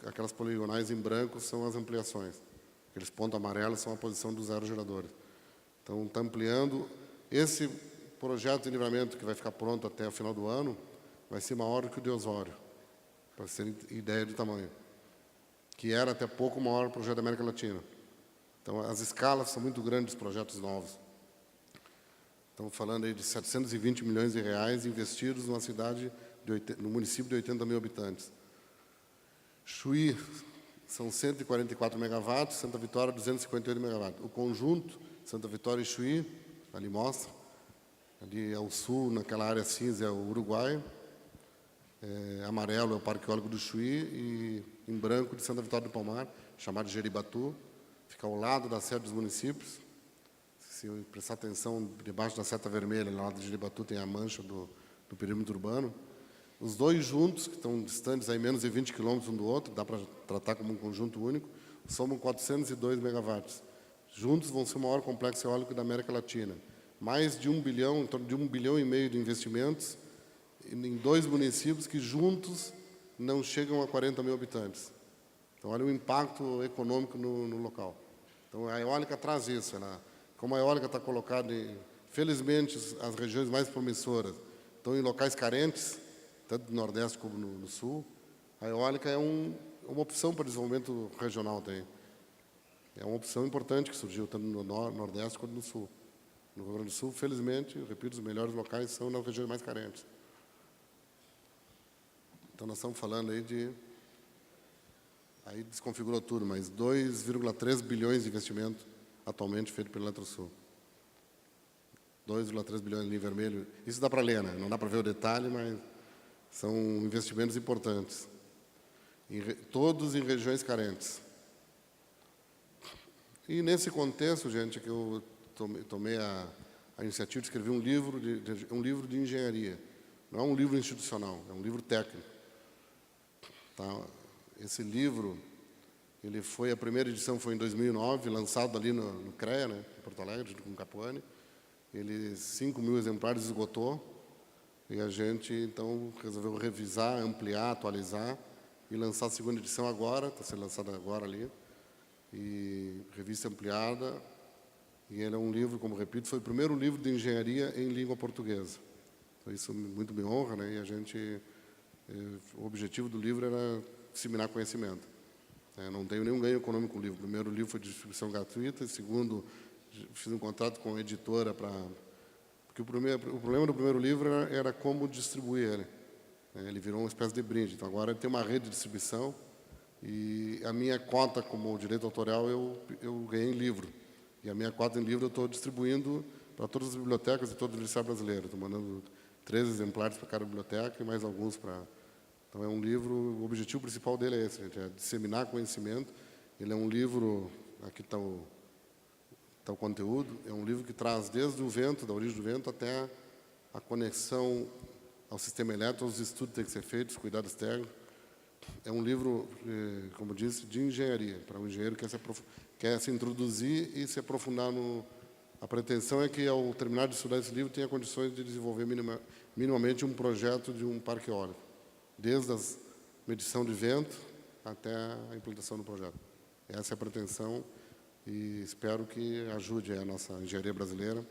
Speaker 3: aquelas poligonais em branco são as ampliações. Aqueles pontos amarelos são a posição dos aerogeradores. Então, está ampliando. Esse projeto de Livramento, que vai ficar pronto até o final do ano, vai ser maior do que o de Osório, para terem ideia do tamanho, que era até pouco o maior projeto da América Latina. Então, as escalas são muito grandes dos projetos novos. Estamos falando aí de 720 milhões de reais investidos numa cidade, no município de 80 mil habitantes. Chuí são 144 megawatts, Santa Vitória 258 megawatts. O conjunto, Santa Vitória e Chuí, ali mostra, ali ao sul, naquela área cinza, é o Uruguai, amarelo é o Parque Eólico do Chuí, e em branco de Santa Vitória do Palmar, chamado Jeribatu, fica ao lado da sede dos municípios. Se prestar atenção, debaixo da seta vermelha, lá de Jeribatu, tem a mancha do perímetro urbano. Os dois juntos, que estão distantes aí menos de 20 quilômetros um do outro, dá para tratar como um conjunto único, somam 402 megawatts. Juntos vão ser o maior complexo eólico da América Latina. Mais de 1 bilhão, em torno de 1,5 bilhão de investimentos em 2 municípios que juntos não chegam a 40 mil habitantes. Então, olha o impacto econômico no local. Então, a eólica traz isso. Como a eólica está colocada, felizmente, as regiões mais promissoras estão em locais carentes, tanto no Nordeste como no Sul, a eólica é uma opção para o desenvolvimento regional. É uma opção importante que surgiu tanto no Nordeste quanto no Sul. No Rio Grande do Sul, felizmente, eu repito, os melhores locais são nas regiões mais carentes. Então, nós estamos falando aí aí desconfigurou tudo, mas 2,3 bilhões de investimento atualmente feito pelo Eletrosul. 2,3 bilhões ali em vermelho. Isso dá para ler, né? Não dá para ver o detalhe, mas são investimentos importantes. Todos em regiões carentes. E nesse contexto, gente, que eu tomei a iniciativa de escrever um livro de engenharia. Não é um livro institucional, é um livro técnico. Tá? Esse livro, a primeira edição foi em 2009, lançado ali no CREA, né, em Porto Alegre, junto com o Capuani. 5 mil exemplares esgotou, e a gente, então, resolveu revisar, ampliar, atualizar, e lançar a segunda edição agora, está sendo lançada agora ali, e revista ampliada. E ele é um livro, como repito, foi o primeiro livro de engenharia em língua portuguesa. Então, isso muito me honra, né? E o objetivo do livro era disseminar conhecimento. Não tenho nenhum ganho econômico com o livro. O primeiro livro foi de distribuição gratuita, segundo, fiz um contrato com a editora porque o problema do primeiro livro era como distribuir ele. Ele virou uma espécie de brinde. Então, agora ele tem uma rede de distribuição, e a minha cota como direito autoral eu ganhei em livro. E a minha cota em livro eu estou distribuindo para todas as bibliotecas de todo o Estado brasileiro. Estou mandando 13 exemplares para cada biblioteca e mais alguns para... Então, é um livro, o objetivo principal dele é esse, gente, é disseminar conhecimento. Ele é um livro, aqui está o conteúdo, é um livro que traz desde o vento, da origem do vento, até a conexão ao sistema elétrico, aos estudos que têm que ser feitos, cuidados técnicos. É um livro, como disse, de engenharia, para um engenheiro que quer se introduzir e se aprofundar no... A pretensão é que, ao terminar de estudar esse livro, tenha condições de desenvolver minimamente um projeto de um parque eólico, desde a medição de vento até a implantação do projeto. Essa é a pretensão, e espero que ajude a nossa engenharia brasileira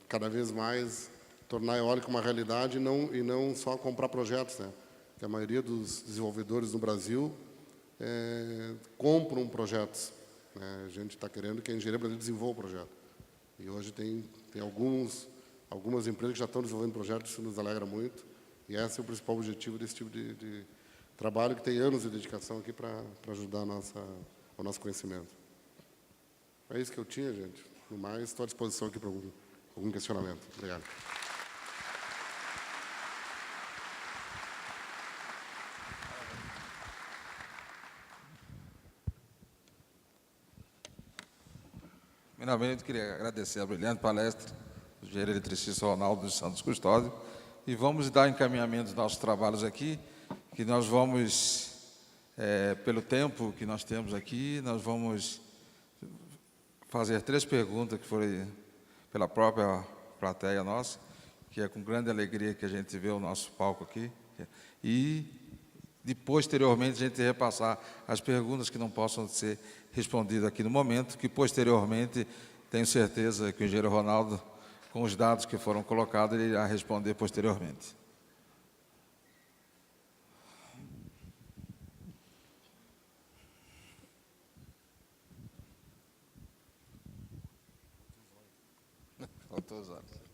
Speaker 3: cada vez mais tornar a eólica uma realidade e não só comprar projetos, né? Que a maioria dos desenvolvedores no Brasil compram projetos, né? A gente está querendo que a Engenharia Brasil desenvolva o projeto. E hoje tem algumas empresas que já estão desenvolvendo projetos, isso nos alegra muito. E esse é o principal objetivo desse tipo de trabalho, que tem anos de dedicação aqui para ajudar o nosso conhecimento. É isso que eu tinha, gente. No mais, estou à disposição aqui para algum questionamento. Obrigado.
Speaker 2: Primeiramente, queria agradecer a brilhante palestra do engenheiro eletricista Ronaldo dos Santos Custódio, e vamos dar encaminhamento dos nossos trabalhos aqui, que nós vamos, pelo tempo que nós temos aqui, nós vamos fazer 3 perguntas que foram pela própria plateia nossa, que é com grande alegria que a gente vê o nosso palco aqui, e posteriormente a gente repassar as perguntas que não possam ser respondidas aqui no momento, que posteriormente tenho certeza que o engenheiro Ronaldo, com os dados que foram colocados, ele irá responder posteriormente. Faltou os olhos.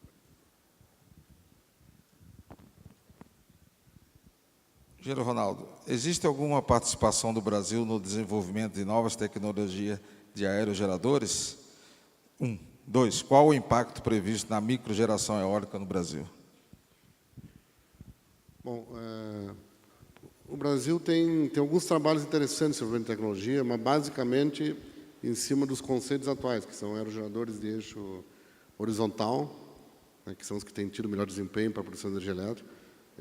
Speaker 2: Engenheiro Ronaldo, existe alguma participação do Brasil no desenvolvimento de novas tecnologias de aerogeradores? 1. 2. Qual o impacto previsto na microgeração eólica no Brasil?
Speaker 3: Bom, o Brasil tem alguns trabalhos interessantes sobre tecnologia, mas basicamente em cima dos conceitos atuais, que são aerogeradores de eixo horizontal, né, que são os que têm tido melhor desempenho para a produção de energia elétrica.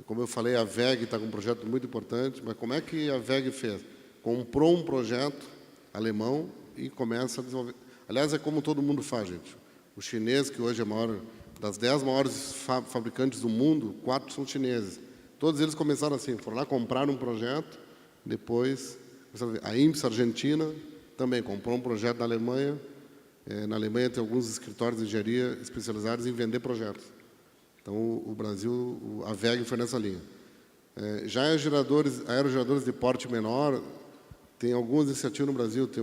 Speaker 3: Como eu falei, a WEG está com um projeto muito importante, mas como é que a WEG fez? Comprou um projeto alemão e começa a desenvolver. Aliás, é como todo mundo faz, gente. O chinês, que hoje é maior, das 10 maiores fabricantes do mundo, 4 são chineses. Todos eles começaram assim, foram lá comprar um projeto, depois... A INPS Argentina também comprou um projeto da Alemanha. Na Alemanha tem alguns escritórios de engenharia especializados em vender projetos. Então, o Brasil, a WEG foi nessa linha. Já aerogeradores de porte menor, tem algumas iniciativas no Brasil. Tem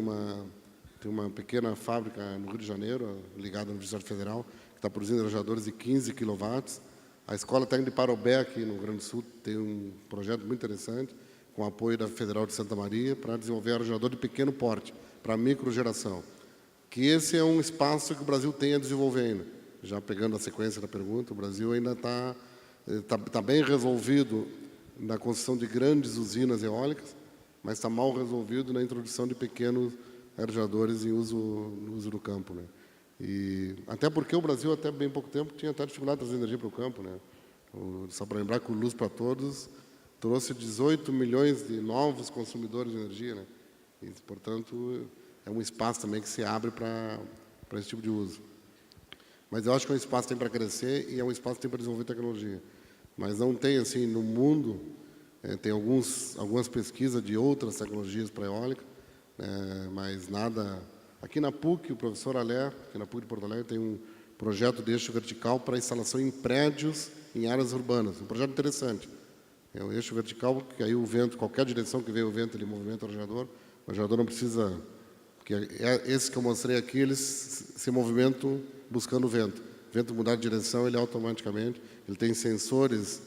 Speaker 3: uma pequena fábrica no Rio de Janeiro, ligada à Universidade Federal, que está produzindo aerogeradores de 15 kW. A Escola Técnica de Parobé, aqui no Rio Grande do Sul, tem um projeto muito interessante, com apoio da Federal de Santa Maria, para desenvolver aerogerador de pequeno porte, para microgeração. Que esse é um espaço que o Brasil tem a desenvolver ainda. Já pegando a sequência da pergunta, o Brasil ainda está bem resolvido na construção de grandes usinas eólicas, mas está mal resolvido na introdução de pequenos aerogeradores em no uso do campo, né? E até porque o Brasil, até bem pouco tempo, tinha até dificuldade de trazer energia para o campo, né? Só para lembrar que o Luz para Todos trouxe 18 milhões de novos consumidores de energia, né? E, portanto, é um espaço também que se abre para esse tipo de uso. Mas eu acho que é um espaço que tem para crescer e é um espaço que tem para desenvolver tecnologia. Mas não tem, assim, no mundo, tem algumas pesquisas de outras tecnologias para eólica, mas nada... Aqui na PUC, o professor Alé, aqui na PUC de Porto Alegre, tem um projeto de eixo vertical para instalação em prédios em áreas urbanas. Um projeto interessante. É um eixo vertical, que aí o vento, qualquer direção que veio o vento, ele movimenta o aerogerador. O aerogerador não precisa... Porque esses que eu mostrei aqui, eles se movimentam buscando o vento. O vento mudar de direção, ele automaticamente... Ele tem sensores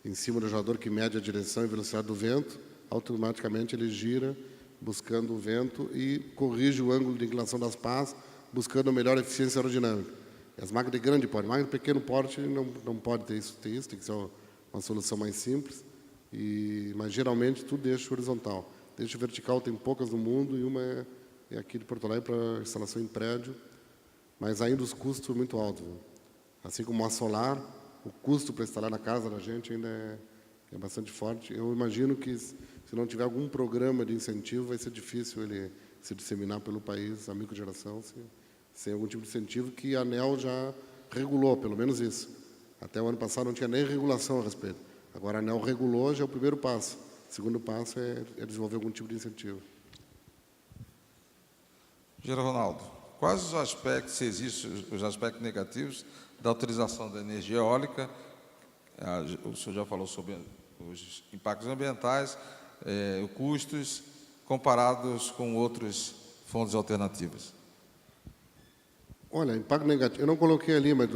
Speaker 3: em cima do aerogerador que mede a direção e velocidade do vento. Automaticamente ele gira buscando o vento e corrige o ângulo de inclinação das pás, buscando a melhor eficiência aerodinâmica. As máquinas de grande porte, máquina de pequeno porte não pode ter isso, tem que ser uma solução mais simples, mas geralmente tudo eixo horizontal. Eixo vertical tem poucas no mundo e uma é aqui de Porto Alegre para instalação em prédio, mas ainda os custos são muito altos. Viu? Assim como a solar, o custo para instalar na casa da gente ainda é bastante forte. Eu imagino que se não tiver algum programa de incentivo, vai ser difícil ele se disseminar pelo país, a microgeração, sem algum tipo de incentivo, que a ANEEL já regulou, pelo menos isso. Até o ano passado não tinha nem regulação a respeito. Agora a ANEEL regulou, já é o primeiro passo. O segundo passo é desenvolver algum tipo de incentivo.
Speaker 2: Engenheiro Ronaldo, quais os aspectos, se existem os aspectos negativos da utilização da energia eólica? O senhor já falou sobre os impactos ambientais, os custos, comparados com outras fontes alternativas.
Speaker 3: Olha, impacto negativo, eu não coloquei ali, mas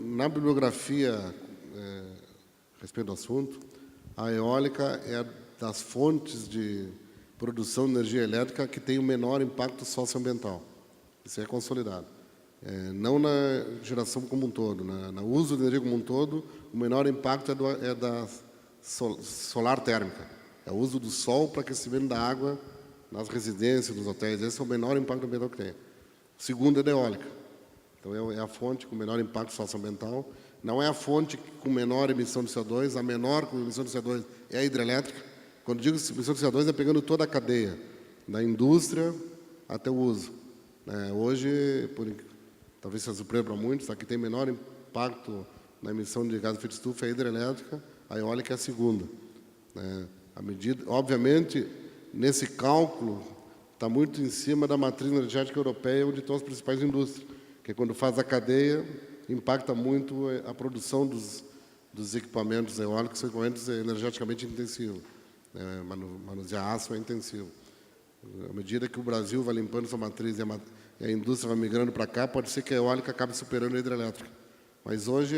Speaker 3: na bibliografia a respeito do assunto, a eólica é das fontes de produção de energia elétrica que tem o menor impacto socioambiental. Isso é consolidado. Não na geração como um todo, no uso de energia como um todo, o menor impacto é da solar térmica. É o uso do sol para aquecimento da água nas residências, nos hotéis. Esse é o menor impacto ambiental que tem. O segundo é da eólica. Então, é a fonte com menor impacto socioambiental. Não é a fonte com menor emissão de CO2. A menor com emissão de CO2 é a hidrelétrica. Quando digo emissão de CO2, é pegando toda a cadeia, da indústria até o uso. Hoje, talvez seja surpresa para muitos, a que tem menor impacto na emissão de gás de efeito estufa é a hidrelétrica, a eólica é a segunda. Obviamente, nesse cálculo, está muito em cima da matriz energética europeia, onde estão as principais indústrias, que quando faz a cadeia, impacta muito a produção dos equipamentos eólicos, são equipamentos energeticamente intensivos. Manusear aço é intensivo. À medida que o Brasil vai limpando sua matriz e a indústria vai migrando para cá, pode ser que a eólica acabe superando a hidrelétrica. Mas hoje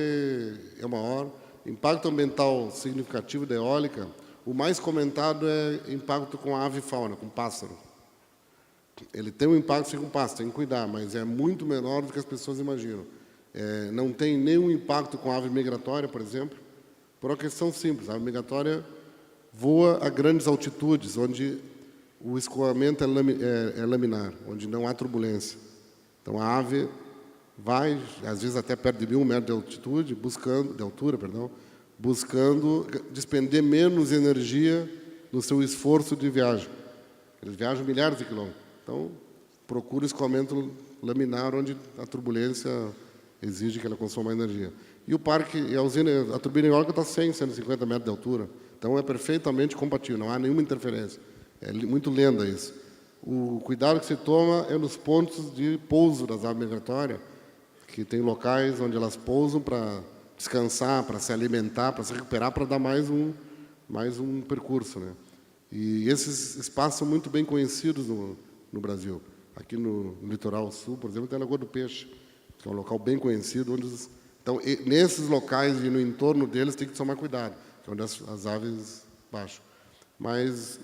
Speaker 3: é o maior impacto ambiental significativo da eólica. O mais comentado é impacto com ave e fauna, com pássaro. Ele tem um impacto sim, com pássaro, tem que cuidar, mas é muito menor do que as pessoas imaginam. Não tem nenhum impacto com ave migratória, por exemplo, por uma questão simples. A ave migratória voa a grandes altitudes, onde o escoamento é laminar, onde não há turbulência. Então, a ave vai, às vezes até perto de 1.000 metros de altura, buscando despender menos energia no seu esforço de viagem. Eles viajam milhares de quilômetros. Então, procura escoamento laminar, onde a turbulência exige que ela consuma energia. E a turbina eólica está a 100, 150 metros de altura. Então, é perfeitamente compatível, não há nenhuma interferência. É muito lenda isso. O cuidado que se toma é nos pontos de pouso das aves migratórias, que tem locais onde elas pousam para descansar, para se alimentar, para se recuperar, para dar mais um percurso, né? E esses espaços são muito bem conhecidos no Brasil. Aqui no litoral sul, por exemplo, tem a Lagoa do Peixe, que é um local bem conhecido. Então, nesses locais e no entorno deles tem que tomar cuidado, que é onde as aves baixam. Mas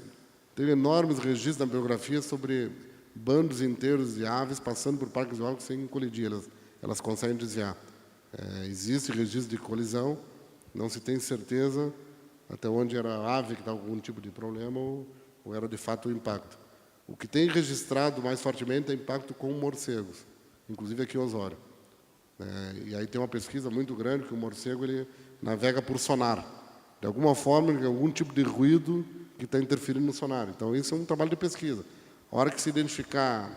Speaker 3: tem enormes registros na biografia sobre bandos inteiros de aves passando por parques eólicos sem colidir. Elas conseguem desviar. Existe registro de colisão, não se tem certeza até onde era a ave que estava com algum tipo de problema ou era de fato o impacto. O que tem registrado mais fortemente é impacto com morcegos, inclusive aqui em Osório. E aí tem uma pesquisa muito grande que o morcego ele navega por sonar. De alguma forma, algum tipo de ruído que está interferindo no sonar. Então, isso é um trabalho de pesquisa. A hora que se identificar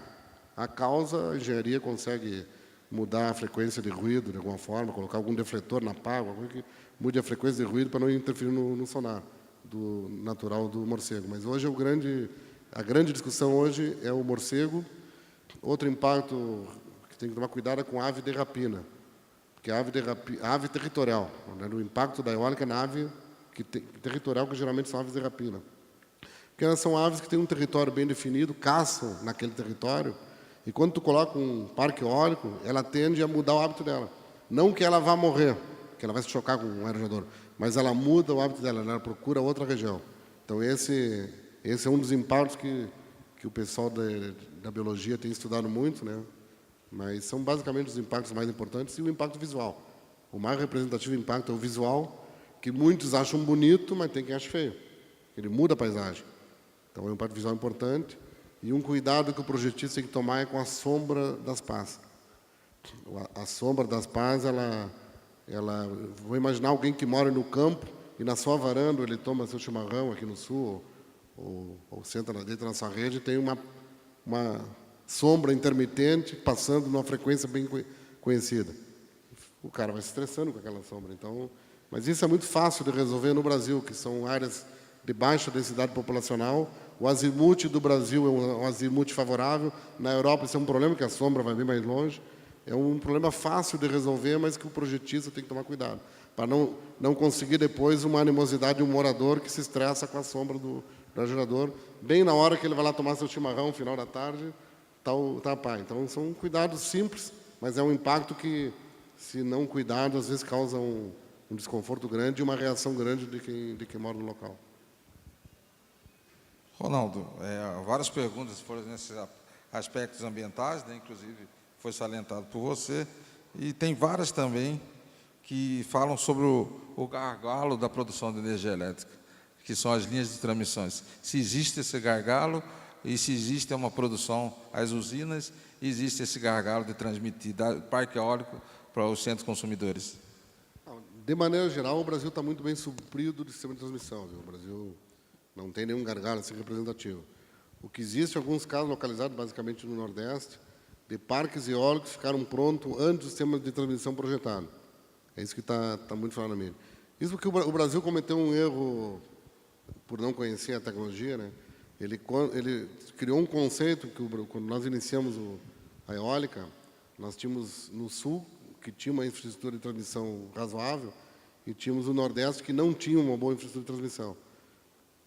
Speaker 3: a causa, a engenharia consegue mudar a frequência de ruído de alguma forma, colocar algum defletor na pá, alguma coisa que mude a frequência de ruído para não interferir no sonar natural do morcego. Mas hoje a grande discussão hoje é o morcego. Outro impacto que tem que tomar cuidado é com a ave de rapina, porque a ave territorial, né, o impacto da eólica na ave territorial, que geralmente são aves de rapina. Porque elas são aves que têm um território bem definido, caçam naquele território, e quando tu coloca um parque eólico, ela tende a mudar o hábito dela. Não que ela vá morrer, que ela vai se chocar com um aerogerador, mas ela muda o hábito dela, ela procura outra região. Então, esse é um dos impactos que o pessoal da biologia tem estudado muito, né? Mas são basicamente os impactos mais importantes e o impacto visual. O mais representativo impacto é o visual, que muitos acham bonito, mas tem quem acha feio. Ele muda a paisagem. Então, é um impacto visual importante. E um cuidado que o projetista tem que tomar é com a sombra das pás. A sombra das pás, vou imaginar alguém que mora no campo e na sua varanda ele toma seu chimarrão aqui no sul, ou senta dentro da sua rede, tem uma sombra intermitente passando numa frequência bem conhecida. O cara vai se estressando com aquela sombra. Então, mas isso é muito fácil de resolver no Brasil, que são áreas de baixa densidade populacional, O azimuth do Brasil é um azimuth favorável. Na Europa isso é um problema, que a sombra vai bem mais longe. É um problema fácil de resolver, mas que o projetista tem que tomar cuidado, para não conseguir depois uma animosidade de um morador que se estressa com a sombra do gerador, bem na hora que ele vai lá tomar seu chimarrão, no final da tarde, tá pá. Então, são cuidados simples, mas é um impacto que, se não cuidado, às vezes causa um desconforto grande e uma reação grande de quem mora no local.
Speaker 2: Ronaldo, várias perguntas foram nesses aspectos ambientais, né, inclusive foi salientado por você, e tem várias também que falam sobre o gargalo da produção de energia elétrica, que são as linhas de transmissões. Se existe esse gargalo e se existe uma produção às usinas, existe esse gargalo de transmitir do parque eólico para os centros consumidores.
Speaker 3: De maneira geral, o Brasil está muito bem suprido de sistema de transmissão. Viu? O Brasil não tem nenhum gargalo assim representativo. O que existe, alguns casos localizados basicamente no Nordeste, de parques eólicos que ficaram prontos antes do sistema de transmissão projetado. É isso que está muito falando na mídia. Isso porque o Brasil cometeu um erro por não conhecer a tecnologia, né? Ele criou um conceito que, quando nós iniciamos a eólica, nós tínhamos no Sul, que tinha uma infraestrutura de transmissão razoável, e tínhamos o Nordeste, que não tinha uma boa infraestrutura de transmissão.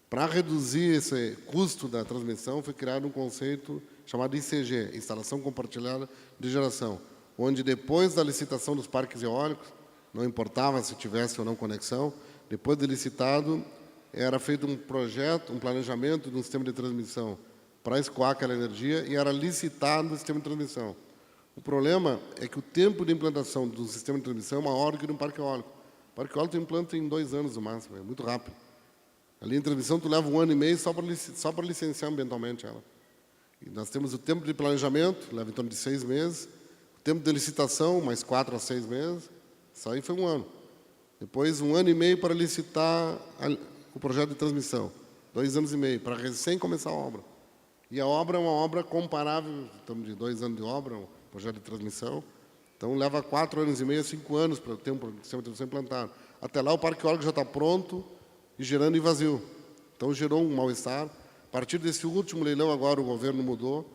Speaker 3: Para reduzir esse custo da transmissão, foi criado um conceito chamado ICG, Instalação Compartilhada de Geração, onde, depois da licitação dos parques eólicos, não importava se tivesse ou não conexão, depois de licitado, era feito um projeto, um planejamento de um sistema de transmissão para escoar aquela energia e era licitado o sistema de transmissão. O problema é que o tempo de implantação do sistema de transmissão é maior do que no parque eólico. O parque eólico tu implanta em 2 anos no máximo, é muito rápido. A linha de transmissão tu leva 1 ano e meio só para licenciar ambientalmente ela. E nós temos o tempo de planejamento, leva em torno de 6 meses, o tempo de licitação, mais 4 a 6 meses, isso aí foi 1 ano. Depois, 1 ano e meio para licitar o projeto de transmissão, 2 anos e meio, para recém começar a obra. E a obra é uma obra comparável, estamos de 2 anos de obra, um projeto de transmissão, então leva 4 anos e meio, 5 anos para ter um sistema de transmissão implantado. Até lá o parque eólico já está pronto e gerando em vazio. Então gerou um mal-estar. A partir desse último leilão, agora o governo mudou,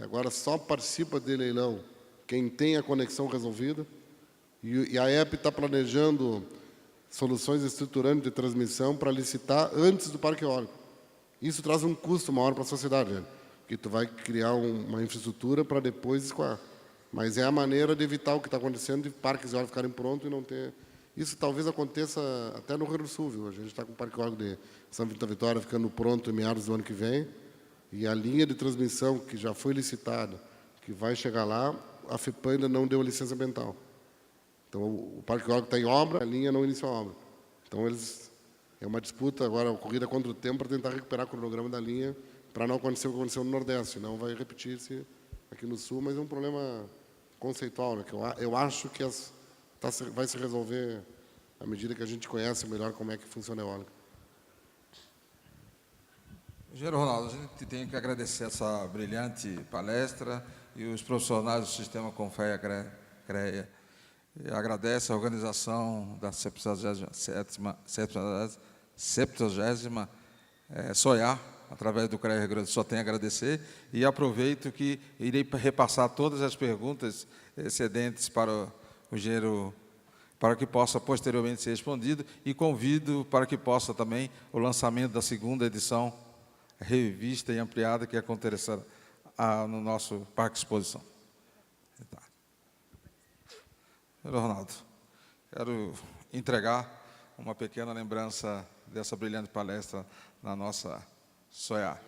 Speaker 3: agora só participa de leilão quem tem a conexão resolvida, e a EP está planejando soluções estruturantes de transmissão para licitar antes do parque eólico. Isso traz um custo maior para a sociedade, né? Porque tu vai criar uma infraestrutura para depois escoar. Mas é a maneira de evitar o que está acontecendo, de parques eólicos ficarem prontos e não ter... Isso talvez aconteça até no Rio Grande do Sul, viu? A gente está com o parque eólico de São Vitor da Vitória ficando pronto em meados do ano que vem, e a linha de transmissão que já foi licitada, que vai chegar lá, a FEPAM ainda não deu a licença ambiental. Então, o parque eólico está em obra, a linha não iniciou a obra. Então, é uma disputa agora, uma corrida contra o tempo, para tentar recuperar o cronograma da linha, para não acontecer o que aconteceu no Nordeste, senão vai repetir-se aqui no Sul, mas é um problema conceitual, né, que eu acho que vai se resolver à medida que a gente conhece melhor como é que funciona a eólica.
Speaker 2: Engenheiro Ronaldo, a gente tem que agradecer essa brilhante palestra e os profissionais do Sistema Confea-CREA. Agradece a organização da 70ª SOIA, através do CREA Rio Grande do Sul, só tem a agradecer, e aproveito que irei repassar todas as perguntas excedentes para o engenheiro, para que possa posteriormente ser respondido, e convido para que possa também o lançamento da 2ª edição revista e ampliada que acontecerá no nosso Parque Exposição. Tá. Ronaldo, quero entregar uma pequena lembrança dessa brilhante palestra na nossa SOIA.